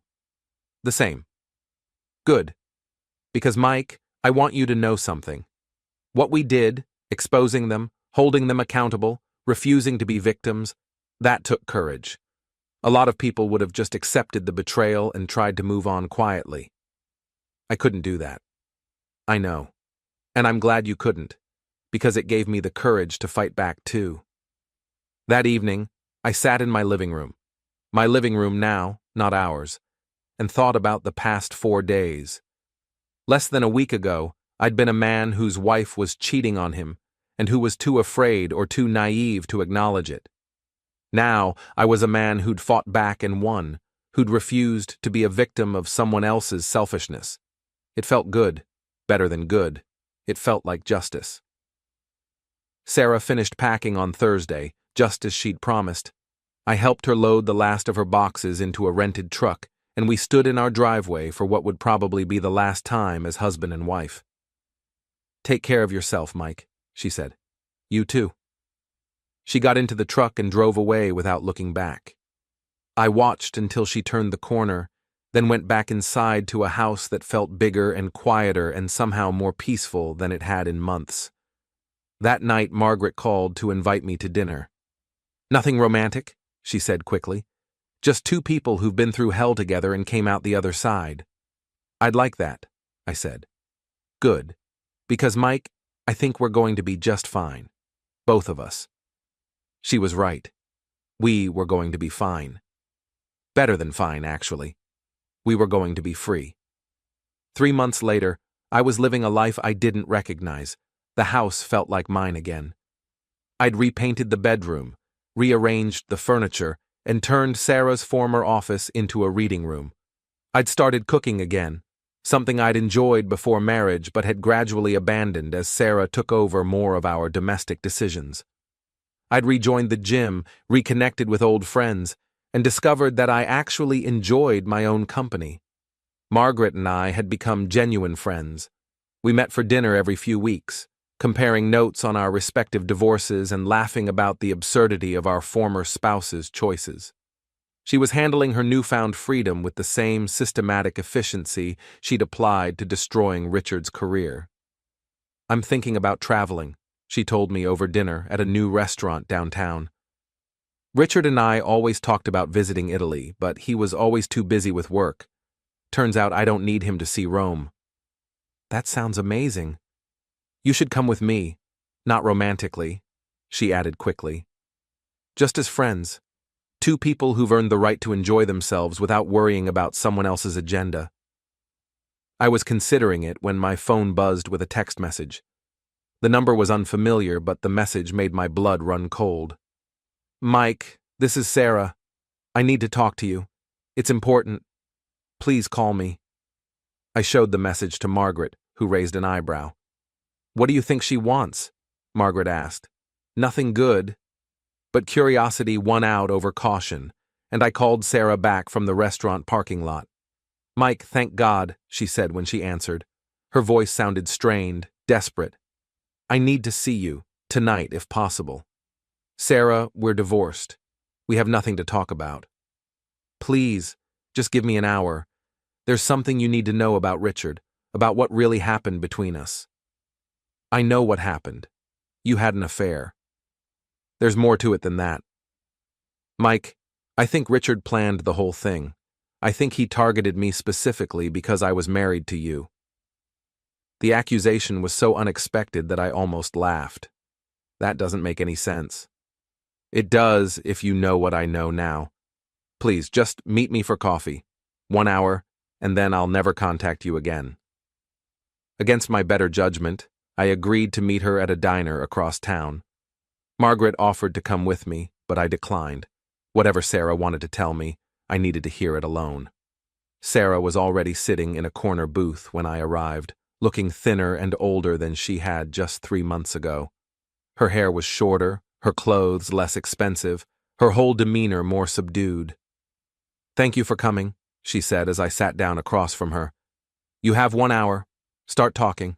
"The same." "Good. Because, Mike, I want you to know something. What we did, exposing them, holding them accountable, refusing to be victims, that took courage. A lot of people would have just accepted the betrayal and tried to move on quietly. I couldn't do that. I know. And I'm glad you couldn't, because it gave me the courage to fight back too." That evening, I sat in my living room now, not ours, and thought about the past 4 days. Less than a week ago, I'd been a man whose wife was cheating on him and who was too afraid or too naive to acknowledge it. Now, I was a man who'd fought back and won, who'd refused to be a victim of someone else's selfishness. It felt good, better than good. It felt like justice. Sarah finished packing on Thursday, just as she'd promised. I helped her load the last of her boxes into a rented truck, and we stood in our driveway for what would probably be the last time as husband and wife. "Take care of yourself, Mike," she said. "You too." She got into the truck and drove away without looking back. I watched until she turned the corner, then went back inside to a house that felt bigger and quieter and somehow more peaceful than it had in months. That night, Margaret called to invite me to dinner. "Nothing romantic," she said quickly. "Just two people who've been through hell together and came out the other side." "I'd like that," I said. "Good. Because, Mike, I think we're going to be just fine. Both of us." She was right. We were going to be fine. Better than fine, actually. We were going to be free. 3 months later, I was living a life I didn't recognize. The house felt like mine again. I'd repainted the bedroom, rearranged the furniture, and turned Sarah's former office into a reading room. I'd started cooking again, something I'd enjoyed before marriage but had gradually abandoned as Sarah took over more of our domestic decisions. I'd rejoined the gym, reconnected with old friends, and discovered that I actually enjoyed my own company. Margaret and I had become genuine friends. We met for dinner every few weeks, comparing notes on our respective divorces and laughing about the absurdity of our former spouses' choices. She was handling her newfound freedom with the same systematic efficiency she'd applied to destroying Richard's career. "I'm thinking about traveling," she told me over dinner at a new restaurant downtown. Richard and I always talked about visiting Italy, but he was always too busy with work. Turns out I don't need him to see Rome. "That sounds amazing." "You should come with me, not romantically," she added quickly. "Just as friends. Two people who've earned the right to enjoy themselves without worrying about someone else's agenda." I was considering it when my phone buzzed with a text message. The number was unfamiliar, but the message made my blood run cold. "Mike, this is Sarah. I need to talk to you. It's important. Please call me." I showed the message to Margaret, who raised an eyebrow. "What do you think she wants?" Margaret asked. "Nothing good." But curiosity won out over caution, and I called Sarah back from the restaurant parking lot. "Mike, thank God," she said when she answered. Her voice sounded strained, desperate. "I need to see you, tonight if possible. Sarah, we're divorced. We have nothing to talk about. Please, just give me an hour. There's something you need to know about Richard, about what really happened between us." "I know what happened. You had an affair. There's more to it than that. Mike, I think Richard planned the whole thing. I think he targeted me specifically because I was married to you." The accusation was so unexpected that I almost laughed. That doesn't make any sense. It does if you know what I know now. Please, just meet me for coffee. 1 hour, and then I'll never contact you again. Against my better judgment, I agreed to meet her at a diner across town. Margaret offered to come with me, but I declined. Whatever Sarah wanted to tell me, I needed to hear it alone. Sarah was already sitting in a corner booth when I arrived, looking thinner and older than she had just 3 months ago. Her hair was shorter, her clothes less expensive, her whole demeanor more subdued. "Thank you for coming," she said as I sat down across from her. "You have 1 hour. Start talking."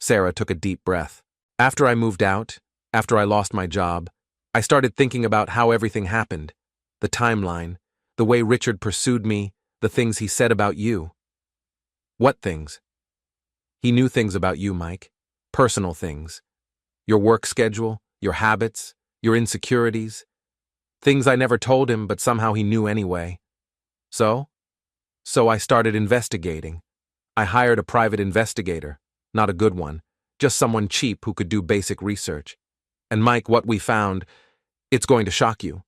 Sarah took a deep breath. "After I moved out, after I lost my job, I started thinking about how everything happened, the timeline, the way Richard pursued me, the things he said about you." "What things?" "He knew things about you, Mike. Personal things. Your work schedule, your habits, your insecurities. Things I never told him, but somehow he knew anyway. So I started investigating. I hired a private investigator, not a good one, just someone cheap who could do basic research. And Mike, what we found, it's going to shock you."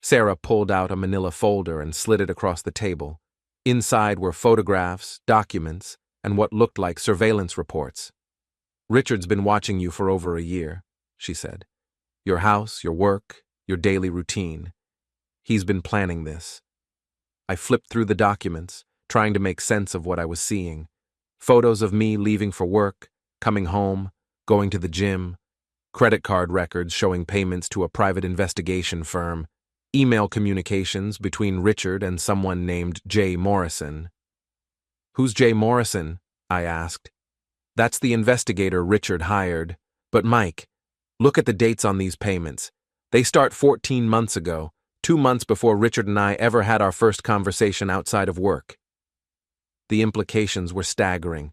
Sarah pulled out a manila folder and slid it across the table. Inside were photographs, documents, and what looked like surveillance reports. "Richard's been watching you for over a year," she said. "Your house, your work, your daily routine. He's been planning this. I flipped through the documents, trying to make sense of what I was seeing. Photos of me leaving for work, coming home, going to the gym, credit card records showing payments to a private investigation firm, email communications between Richard and someone named Jay Morrison. "Who's Jay Morrison?" I asked. "That's the investigator Richard hired. But Mike, look at the dates on these payments. They start 14 months ago, 2 months before Richard and I ever had our first conversation outside of work." The implications were staggering.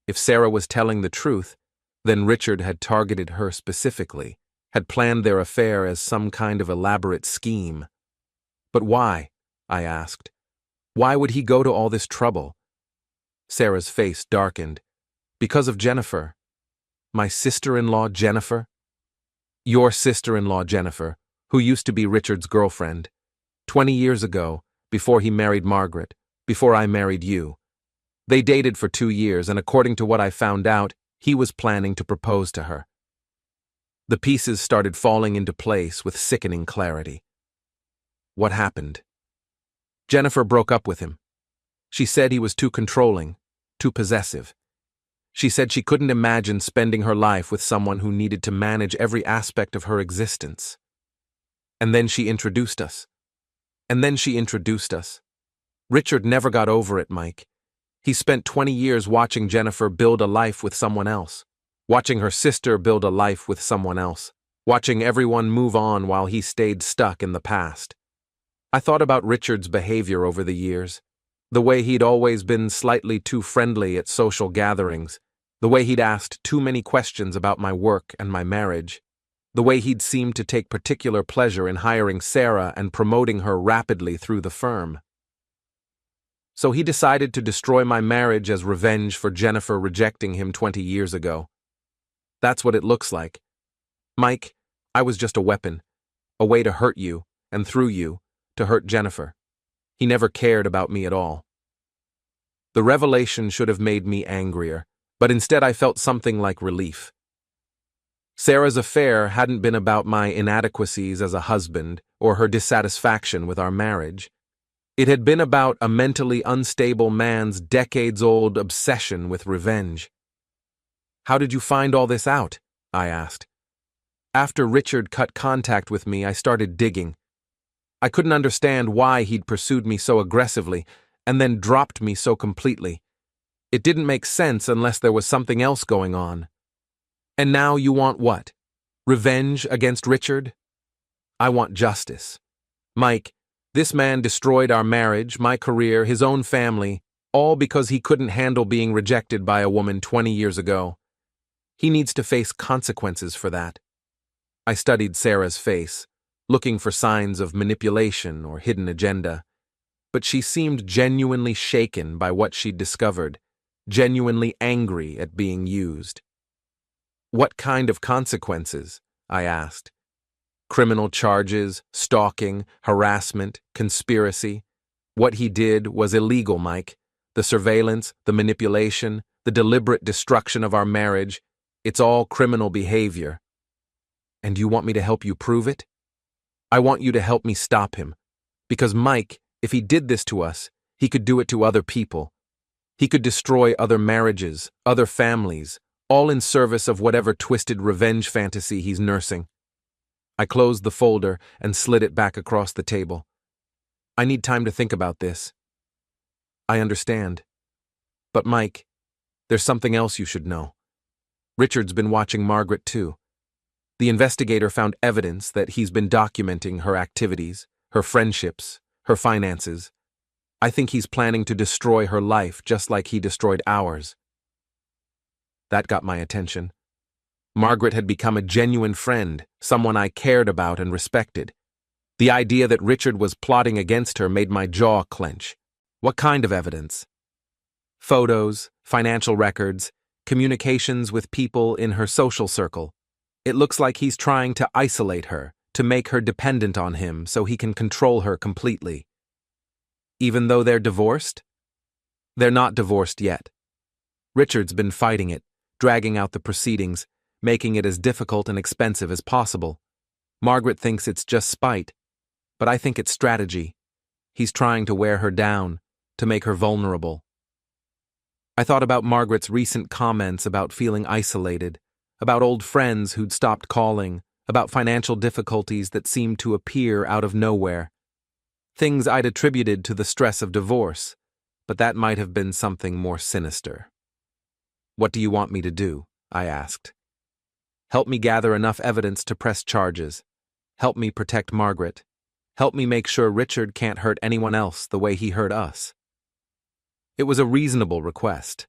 If Sarah was telling the truth, then Richard had targeted her specifically, had planned their affair as some kind of elaborate scheme. But why? I asked. Why would he go to all this trouble? Sarah's face darkened. Because of Jennifer. My sister-in-law Jennifer? Your sister-in-law Jennifer, who used to be Richard's girlfriend. 20 years ago, before he married Margaret, before I married you. They dated for 2 years, and according to what I found out, he was planning to propose to her. The pieces started falling into place with sickening clarity. What happened? Jennifer broke up with him. She said he was too controlling, too possessive. She said she couldn't imagine spending her life with someone who needed to manage every aspect of her existence. And then she introduced us. Richard never got over it, Mike. He spent 20 years watching Jennifer build a life with someone else, watching her sister build a life with someone else, watching everyone move on while he stayed stuck in the past. I thought about Richard's behavior over the years, the way he'd always been slightly too friendly at social gatherings, the way he'd asked too many questions about my work and my marriage, the way he'd seemed to take particular pleasure in hiring Sarah and promoting her rapidly through the firm. So he decided to destroy my marriage as revenge for Jennifer rejecting him 20 years ago. That's what it looks like. Mike, I was just a weapon, a way to hurt you, and through you, to hurt Jennifer. He never cared about me at all. The revelation should have made me angrier, but instead I felt something like relief. Sarah's affair hadn't been about my inadequacies as a husband or her dissatisfaction with our marriage. It had been about a mentally unstable man's decades-old obsession with revenge. How did you find all this out? I asked. After Richard cut contact with me, I started digging. I couldn't understand why he'd pursued me so aggressively and then dropped me so completely. It didn't make sense unless there was something else going on. And now you want what? Revenge against Richard? I want justice. Mike, this man destroyed our marriage, my career, his own family, all because he couldn't handle being rejected by a woman 20 years ago. He needs to face consequences for that. I studied Sarah's face, looking for signs of manipulation or hidden agenda, but she seemed genuinely shaken by what she'd discovered, genuinely angry at being used. What kind of consequences? I asked. Criminal charges, stalking, harassment, conspiracy. What he did was illegal, Mike. The surveillance, the manipulation, the deliberate destruction of our marriage, it's all criminal behavior. And you want me to help you prove it? I want you to help me stop him. Because Mike, if he did this to us, he could do it to other people. He could destroy other marriages, other families, all in service of whatever twisted revenge fantasy he's nursing. I closed the folder and slid it back across the table. I need time to think about this. I understand. But Mike, there's something else you should know. Richard's been watching Margaret too. The investigator found evidence that he's been documenting her activities, her friendships, her finances. I think he's planning to destroy her life just like he destroyed ours. That got my attention. Margaret had become a genuine friend, someone I cared about and respected. The idea that Richard was plotting against her made my jaw clench. What kind of evidence? Photos, financial records, communications with people in her social circle. It looks like he's trying to isolate her, to make her dependent on him so he can control her completely. Even though they're divorced? They're not divorced yet. Richard's been fighting it, dragging out the proceedings, making it as difficult and expensive as possible. Margaret thinks it's just spite, but I think it's strategy. He's trying to wear her down, to make her vulnerable. I thought about Margaret's recent comments about feeling isolated, about old friends who'd stopped calling, about financial difficulties that seemed to appear out of nowhere. Things I'd attributed to the stress of divorce, but that might have been something more sinister. "What do you want me to do?" I asked. "Help me gather enough evidence to press charges. Help me protect Margaret. Help me make sure Richard can't hurt anyone else the way he hurt us." It was a reasonable request,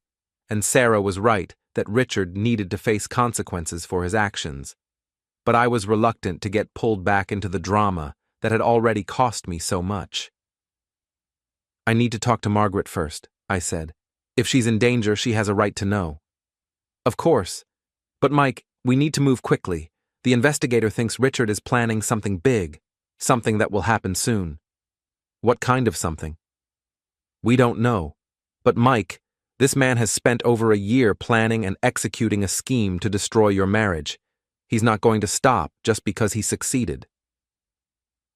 and Sarah was right that Richard needed to face consequences for his actions. But I was reluctant to get pulled back into the drama that had already cost me so much. "I need to talk to Margaret first," I said. "If she's in danger, she has a right to know." "Of course. But Mike, we need to move quickly. The investigator thinks Richard is planning something big, something that will happen soon." "What kind of something?" "We don't know. But Mike, this man has spent over a year planning and executing a scheme to destroy your marriage. He's not going to stop just because he succeeded."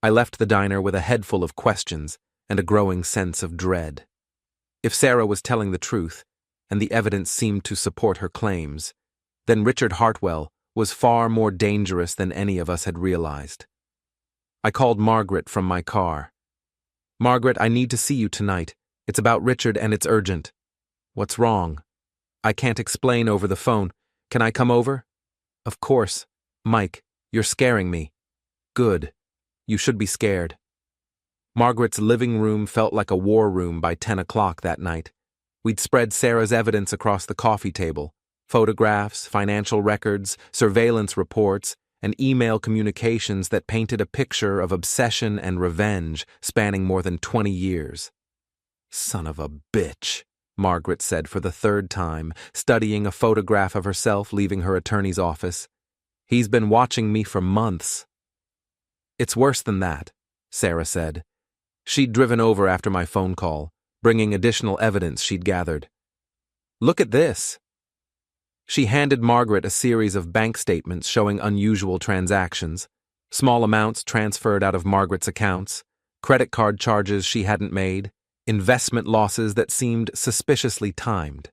I left the diner with a head full of questions and a growing sense of dread. If Sarah was telling the truth, and the evidence seemed to support her claims, then Richard Hartwell was far more dangerous than any of us had realized. I called Margaret from my car. "Margaret, I need to see you tonight. It's about Richard and it's urgent." "What's wrong?" "I can't explain over the phone. Can I come over?" "Of course. Mike, you're scaring me." "Good. You should be scared." Margaret's living room felt like a war room by 10 o'clock that night. We'd spread Sarah's evidence across the coffee table: photographs, financial records, surveillance reports, and email communications that painted a picture of obsession and revenge spanning more than 20 years. "Son of a bitch," Margaret said for the third time, studying a photograph of herself leaving her attorney's office. "He's been watching me for months." "It's worse than that," Sarah said. She'd driven over after my phone call, bringing additional evidence she'd gathered. "Look at this." She handed Margaret a series of bank statements showing unusual transactions, small amounts transferred out of Margaret's accounts, credit card charges she hadn't made, investment losses that seemed suspiciously timed.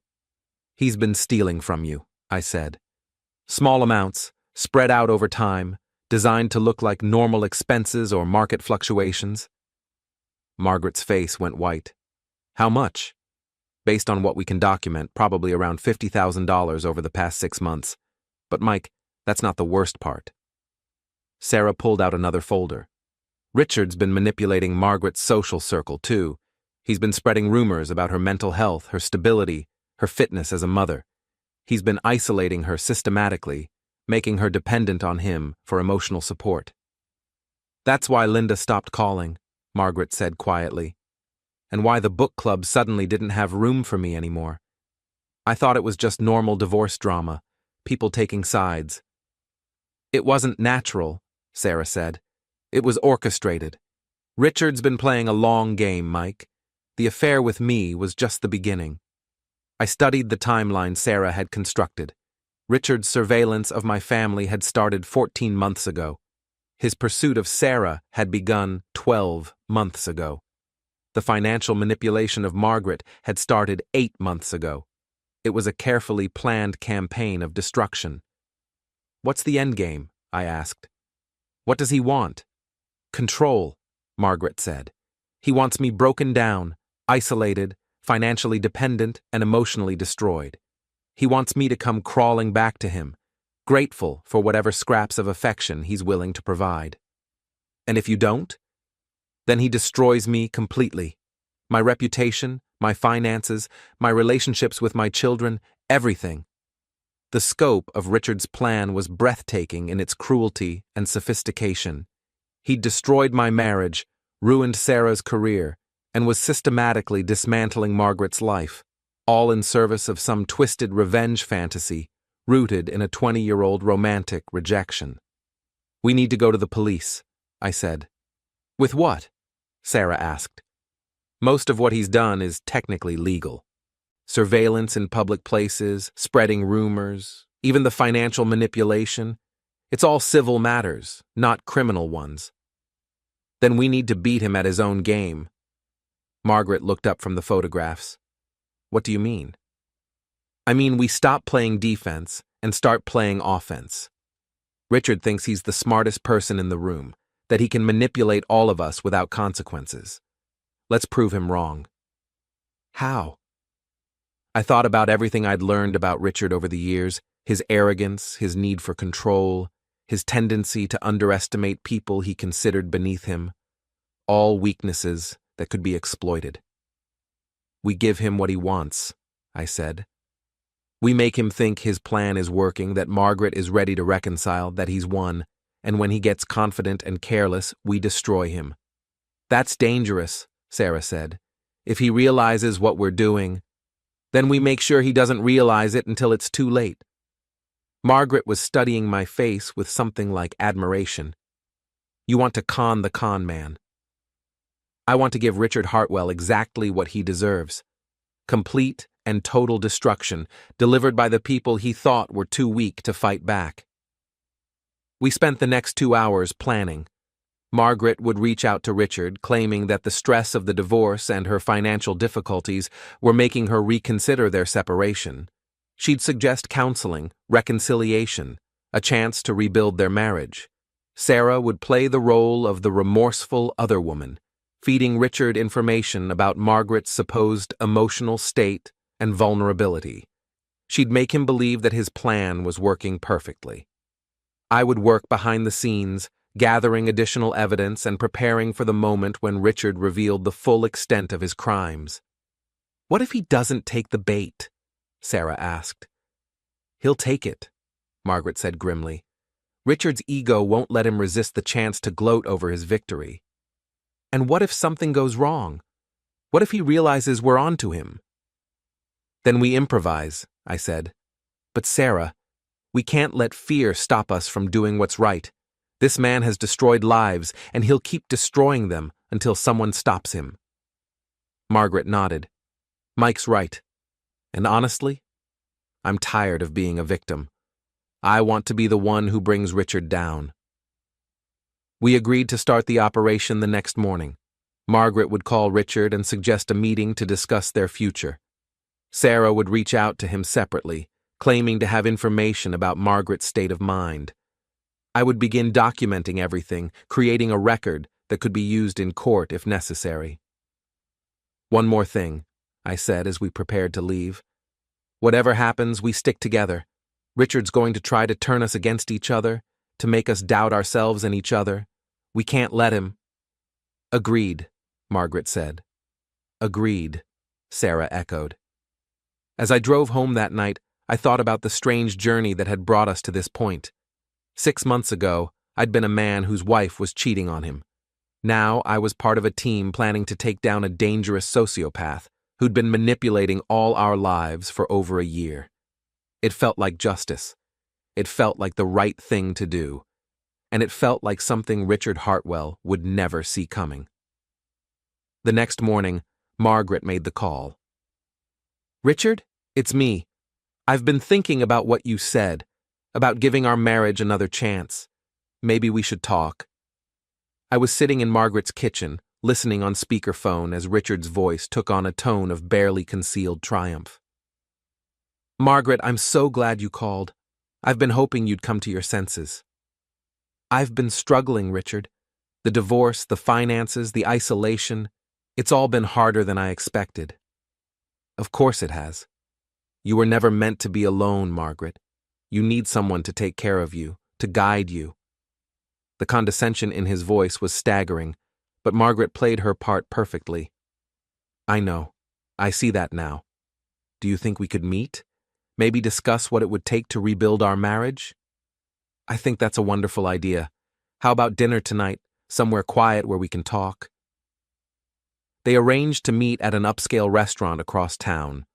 "He's been stealing from you," I said. "Small amounts, spread out over time, designed to look like normal expenses or market fluctuations." Margaret's face went white. "How much?" "Based on what we can document, probably around $50,000 over the past 6 months. But Mike, that's not the worst part." Sarah pulled out another folder. "Richard's been manipulating Margaret's social circle, too. He's been spreading rumors about her mental health, her stability, her fitness as a mother. He's been isolating her systematically, making her dependent on him for emotional support." "That's why Linda stopped calling," Margaret said quietly, "and why the book club suddenly didn't have room for me anymore. I thought it was just normal divorce drama, people taking sides." "It wasn't natural," Sarah said. "It was orchestrated. Richard's been playing a long game, Mike. The affair with me was just the beginning." I studied the timeline Sarah had constructed. Richard's surveillance of my family had started 14 months ago. His pursuit of Sarah had begun 12 months ago. The financial manipulation of Margaret had started 8 months ago. It was a carefully planned campaign of destruction. "What's the endgame?" I asked. "What does he want?" "Control," Margaret said. "He wants me broken down, isolated, financially dependent, and emotionally destroyed. He wants me to come crawling back to him, grateful for whatever scraps of affection he's willing to provide. And if you don't, then he destroys me completely. My reputation, my finances, my relationships with my children, everything." The scope of Richard's plan was breathtaking in its cruelty and sophistication. He'd destroyed my marriage, ruined Sarah's career, and was systematically dismantling Margaret's life, all in service of some twisted revenge fantasy rooted in a 20-year-old romantic rejection. "We need to go to the police," I said. "With what?" Sarah asked. "Most of what he's done is technically legal. Surveillance in public places, spreading rumors, even the financial manipulation. It's all civil matters, not criminal ones. Then we need to beat him at his own game. Margaret looked up from the photographs. What do you mean? I mean, we stop playing defense and start playing offense. Richard thinks he's the smartest person in the room, that he can manipulate all of us without consequences. Let's prove him wrong. How? I thought about everything I'd learned about Richard over the years, his arrogance, his need for control, his tendency to underestimate people he considered beneath him, all weaknesses that could be exploited. We give him what he wants, I said. We make him think his plan is working, that Margaret is ready to reconcile, that he's won, and when he gets confident and careless, we destroy him. That's dangerous, Sarah said. If he realizes what we're doing, then we make sure he doesn't realize it until it's too late. Margaret was studying my face with something like admiration. You want to con the con man. I want to give Richard Hartwell exactly what he deserves. Complete and total destruction, delivered by the people he thought were too weak to fight back. We spent the next 2 hours planning. Margaret would reach out to Richard, claiming that the stress of the divorce and her financial difficulties were making her reconsider their separation. She'd suggest counseling, reconciliation, a chance to rebuild their marriage. Sarah would play the role of the remorseful other woman, feeding Richard information about Margaret's supposed emotional state and vulnerability. She'd make him believe that his plan was working perfectly. I would work behind the scenes, gathering additional evidence and preparing for the moment when Richard revealed the full extent of his crimes. What if he doesn't take the bait? Sarah asked. He'll take it, Margaret said grimly. Richard's ego won't let him resist the chance to gloat over his victory. And what if something goes wrong? What if he realizes we're onto him? Then we improvise, I said. But Sarah, we can't let fear stop us from doing what's right. This man has destroyed lives, and he'll keep destroying them until someone stops him. Margaret nodded. Mike's right. And honestly, I'm tired of being a victim. I want to be the one who brings Richard down. We agreed to start the operation the next morning. Margaret would call Richard and suggest a meeting to discuss their future. Sarah would reach out to him separately, claiming to have information about Margaret's state of mind. I would begin documenting everything, creating a record that could be used in court if necessary. One more thing, I said as we prepared to leave. Whatever happens, we stick together. Richard's going to try to turn us against each other, to make us doubt ourselves and each other. We can't let him. Agreed, Margaret said. Agreed, Sarah echoed. As I drove home that night, I thought about the strange journey that had brought us to this point. 6 months ago, I'd been a man whose wife was cheating on him. Now I was part of a team planning to take down a dangerous sociopath who'd been manipulating all our lives for over a year. It felt like justice. It felt like the right thing to do. And it felt like something Richard Hartwell would never see coming. The next morning, Margaret made the call. Richard, it's me. I've been thinking about what you said, about giving our marriage another chance. Maybe we should talk. I was sitting in Margaret's kitchen, listening on speakerphone as Richard's voice took on a tone of barely concealed triumph. Margaret, I'm so glad you called. I've been hoping you'd come to your senses. I've been struggling, Richard. The divorce, the finances, the isolation, it's all been harder than I expected. Of course it has. You were never meant to be alone, Margaret. You need someone to take care of you, to guide you. The condescension in his voice was staggering, but Margaret played her part perfectly. I know. I see that now. Do you think we could meet? Maybe discuss what it would take to rebuild our marriage? I think that's a wonderful idea. How about dinner tonight, somewhere quiet where we can talk? They arranged to meet at an upscale restaurant across town.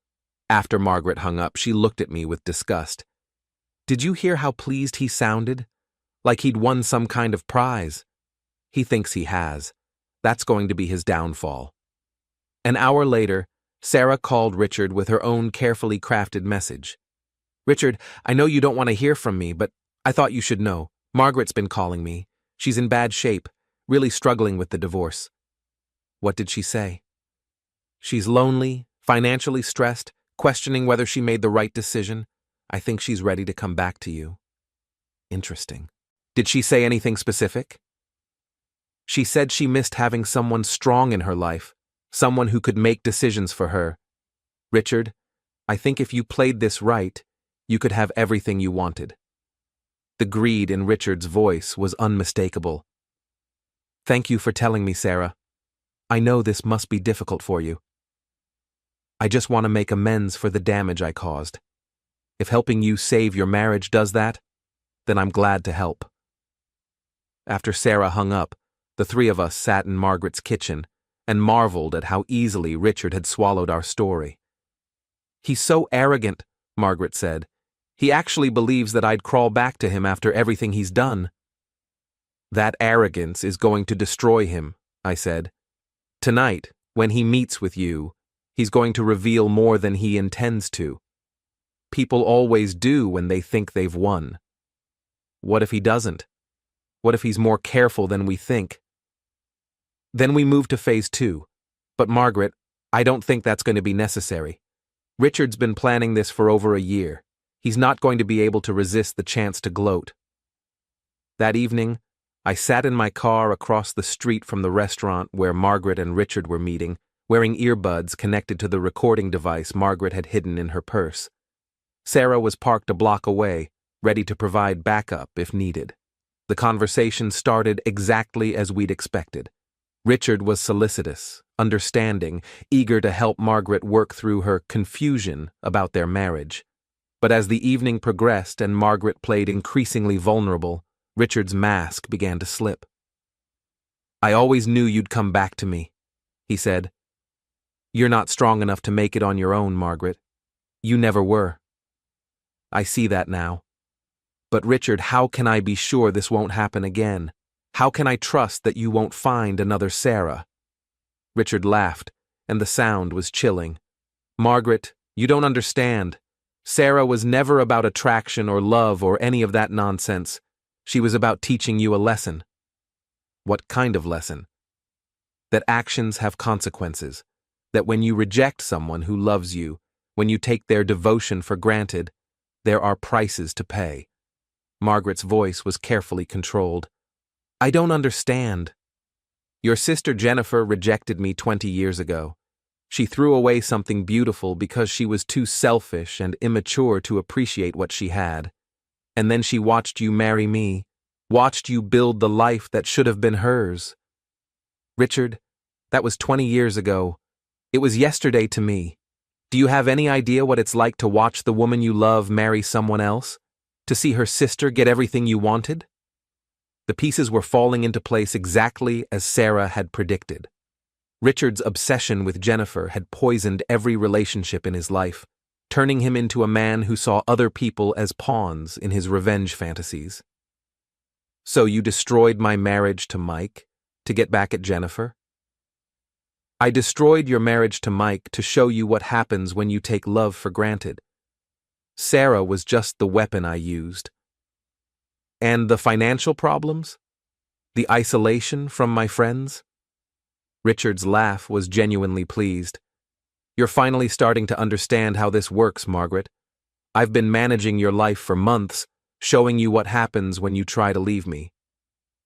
After Margaret hung up, she looked at me with disgust. Did you hear how pleased he sounded? Like he'd won some kind of prize. He thinks he has. That's going to be his downfall. An hour later, Sarah called Richard with her own carefully crafted message. Richard, I know you don't want to hear from me, but I thought you should know. Margaret's been calling me. She's in bad shape, really struggling with the divorce. What did she say? She's lonely, financially stressed, questioning whether she made the right decision. I think she's ready to come back to you. Interesting. Did she say anything specific? She said she missed having someone strong in her life, someone who could make decisions for her. Richard, I think if you played this right, you could have everything you wanted. The greed in Richard's voice was unmistakable. Thank you for telling me, Sarah. I know this must be difficult for you. I just want to make amends for the damage I caused. If helping you save your marriage does that, then I'm glad to help. After Sarah hung up, the three of us sat in Margaret's kitchen and marveled at how easily Richard had swallowed our story. He's so arrogant, Margaret said. He actually believes that I'd crawl back to him after everything he's done. That arrogance is going to destroy him, I said. Tonight, when he meets with you, he's going to reveal more than he intends to. People always do when they think they've won. What if he doesn't? What if he's more careful than we think? Then we move to phase 2. But Margaret, I don't think that's going to be necessary. Richard's been planning this for over a year. He's not going to be able to resist the chance to gloat. That evening, I sat in my car across the street from the restaurant where Margaret and Richard were meeting, wearing earbuds connected to the recording device Margaret had hidden in her purse. Sarah was parked a block away, ready to provide backup if needed. The conversation started exactly as we'd expected. Richard was solicitous, understanding, eager to help Margaret work through her confusion about their marriage. But as the evening progressed and Margaret played increasingly vulnerable, Richard's mask began to slip. I always knew you'd come back to me, he said. You're not strong enough to make it on your own, Margaret. You never were. I see that now. But Richard, how can I be sure this won't happen again? How can I trust that you won't find another Sarah? Richard laughed, and the sound was chilling. Margaret, you don't understand. Sarah was never about attraction or love or any of that nonsense. She was about teaching you a lesson. What kind of lesson? That actions have consequences. That when you reject someone who loves you, when you take their devotion for granted, there are prices to pay. Margaret's voice was carefully controlled. I don't understand. Your sister Jennifer rejected me 20 years ago. She threw away something beautiful because she was too selfish and immature to appreciate what she had. And then she watched you marry me, watched you build the life that should have been hers. Richard, that was 20 years ago. It was yesterday to me. Do you have any idea what it's like to watch the woman you love marry someone else? To see her sister get everything you wanted? The pieces were falling into place exactly as Sarah had predicted. Richard's obsession with Jennifer had poisoned every relationship in his life, turning him into a man who saw other people as pawns in his revenge fantasies. So you destroyed my marriage to Mike to get back at Jennifer? I destroyed your marriage to Mike to show you what happens when you take love for granted. Sarah was just the weapon I used. And the financial problems? The isolation from my friends? Richard's laugh was genuinely pleased. You're finally starting to understand how this works, Margaret. I've been managing your life for months, showing you what happens when you try to leave me.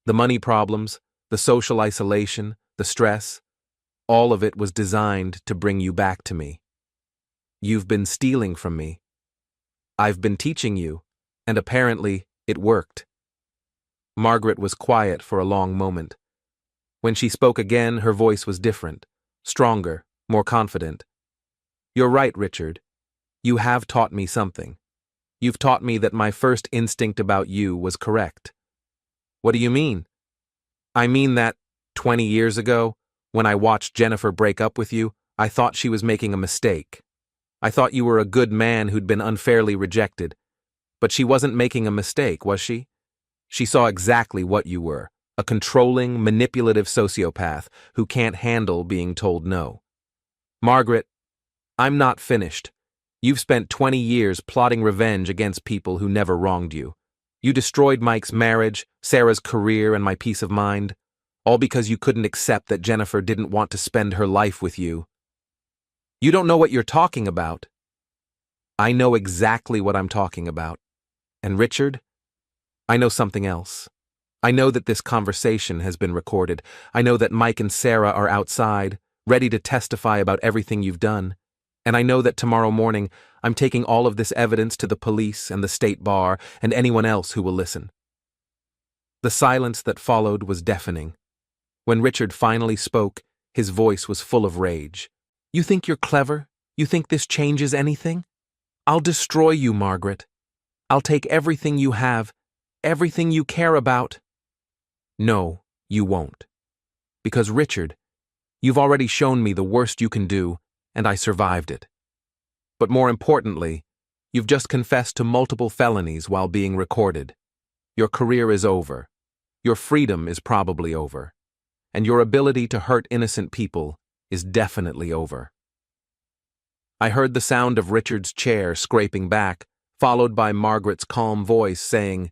The money problems, the social isolation, the stress, all of it was designed to bring you back to me. You've been stealing from me. I've been teaching you, and apparently it worked. Margaret was quiet for a long moment. When she spoke again, her voice was different, stronger, more confident. You're right, Richard. You have taught me something. You've taught me that my first instinct about you was correct. What do you mean? I mean that 20 years ago, when I watched Jennifer break up with you, I thought she was making a mistake. I thought you were a good man who'd been unfairly rejected. But she wasn't making a mistake, was she? She saw exactly what you were, a controlling, manipulative sociopath who can't handle being told no. Margaret, I'm not finished. You've spent 20 years plotting revenge against people who never wronged you. You destroyed Mike's marriage, Sarah's career, and my peace of mind, all because you couldn't accept that Jennifer didn't want to spend her life with you. You don't know what you're talking about. I know exactly what I'm talking about. And Richard, I know something else. I know that this conversation has been recorded. I know that Mike and Sarah are outside, ready to testify about everything you've done. And I know that tomorrow morning, I'm taking all of this evidence to the police and the state bar and anyone else who will listen. The silence that followed was deafening. When Richard finally spoke, his voice was full of rage. You think you're clever? You think this changes anything? I'll destroy you, Margaret. I'll take everything you have, everything you care about. No, you won't. Because, Richard, you've already shown me the worst you can do, and I survived it. But more importantly, you've just confessed to multiple felonies while being recorded. Your career is over. Your freedom is probably over. And your ability to hurt innocent people is definitely over. I heard the sound of Richard's chair scraping back, followed by Margaret's calm voice saying,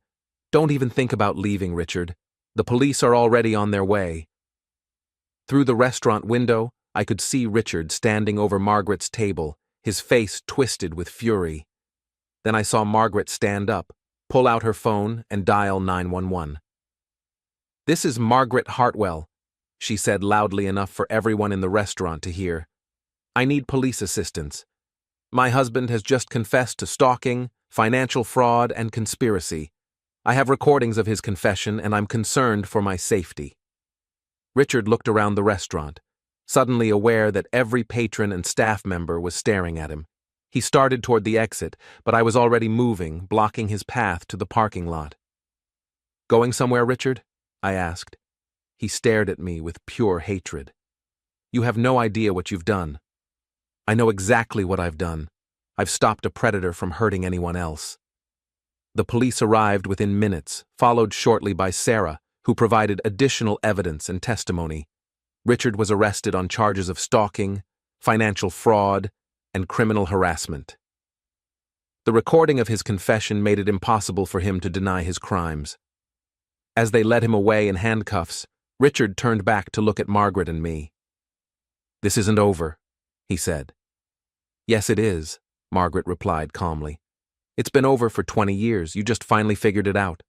"Don't even think about leaving, Richard. The police are already on their way." Through the restaurant window, I could see Richard standing over Margaret's table, his face twisted with fury. Then I saw Margaret stand up, pull out her phone, and dial 911. "This is Margaret Hartwell," she said loudly enough for everyone in the restaurant to hear. "I need police assistance. My husband has just confessed to stalking, financial fraud, and conspiracy. I have recordings of his confession, and I'm concerned for my safety." Richard looked around the restaurant, suddenly aware that every patron and staff member was staring at him. He started toward the exit, but I was already moving, blocking his path to the parking lot. "Going somewhere, Richard?" I asked. He stared at me with pure hatred. "You have no idea what you've done." "I know exactly what I've done. I've stopped a predator from hurting anyone else." The police arrived within minutes, followed shortly by Sarah, who provided additional evidence and testimony. Richard was arrested on charges of stalking, financial fraud, and criminal harassment. The recording of his confession made it impossible for him to deny his crimes. As they led him away in handcuffs, Richard turned back to look at Margaret and me. "This isn't over," he said. "Yes, it is," Margaret replied calmly. "It's been over for 20 years. You just finally figured it out."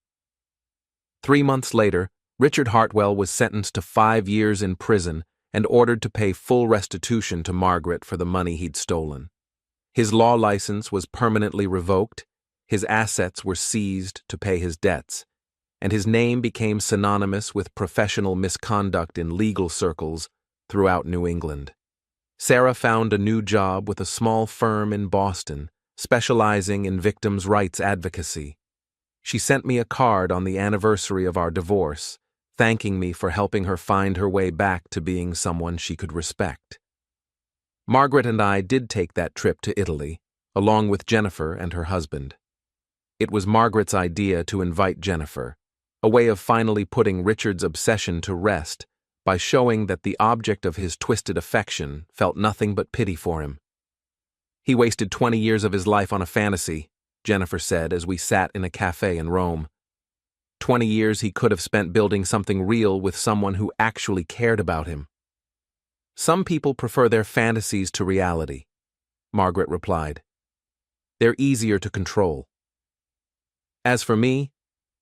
3 months later, Richard Hartwell was sentenced to 5 years in prison and ordered to pay full restitution to Margaret for the money he'd stolen. His law license was permanently revoked, his assets were seized to pay his debts, and his name became synonymous with professional misconduct in legal circles throughout New England. Sarah found a new job with a small firm in Boston, specializing in victims' rights advocacy. She sent me a card on the anniversary of our divorce, thanking me for helping her find her way back to being someone she could respect. Margaret and I did take that trip to Italy, along with Jennifer and her husband. It was Margaret's idea to invite Jennifer, a way of finally putting Richard's obsession to rest by showing that the object of his twisted affection felt nothing but pity for him. "He wasted 20 years of his life on a fantasy," Jennifer said as we sat in a cafe in Rome. 20 years he could have spent building something real with someone who actually cared about him. "Some people prefer their fantasies to reality," Margaret replied. "They're easier to control. As for me,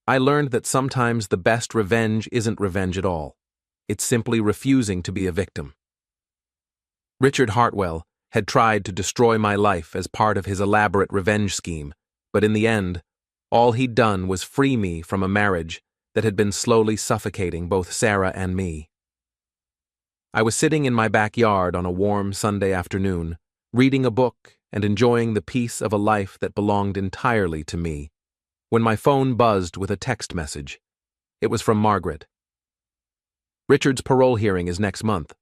I learned that sometimes the best revenge isn't revenge at all. It's simply refusing to be a victim." Richard Hartwell had tried to destroy my life as part of his elaborate revenge scheme, but in the end, all he'd done was free me from a marriage that had been slowly suffocating both Sarah and me. I was sitting in my backyard on a warm Sunday afternoon, reading a book and enjoying the peace of a life that belonged entirely to me, when my phone buzzed with a text message. It was from Margaret. "Richard's parole hearing is next month.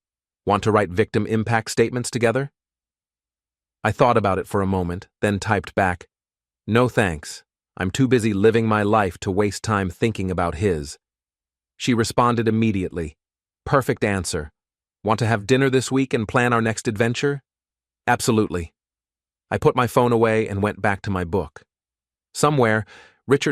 Want to write victim impact statements together?" I thought about it for a moment, then typed back, "No thanks. I'm too busy living my life to waste time thinking about his." She responded immediately. "Perfect answer. Want to have dinner this week and plan our next adventure?" "Absolutely." I put my phone away and went back to my book. Somewhere, Richard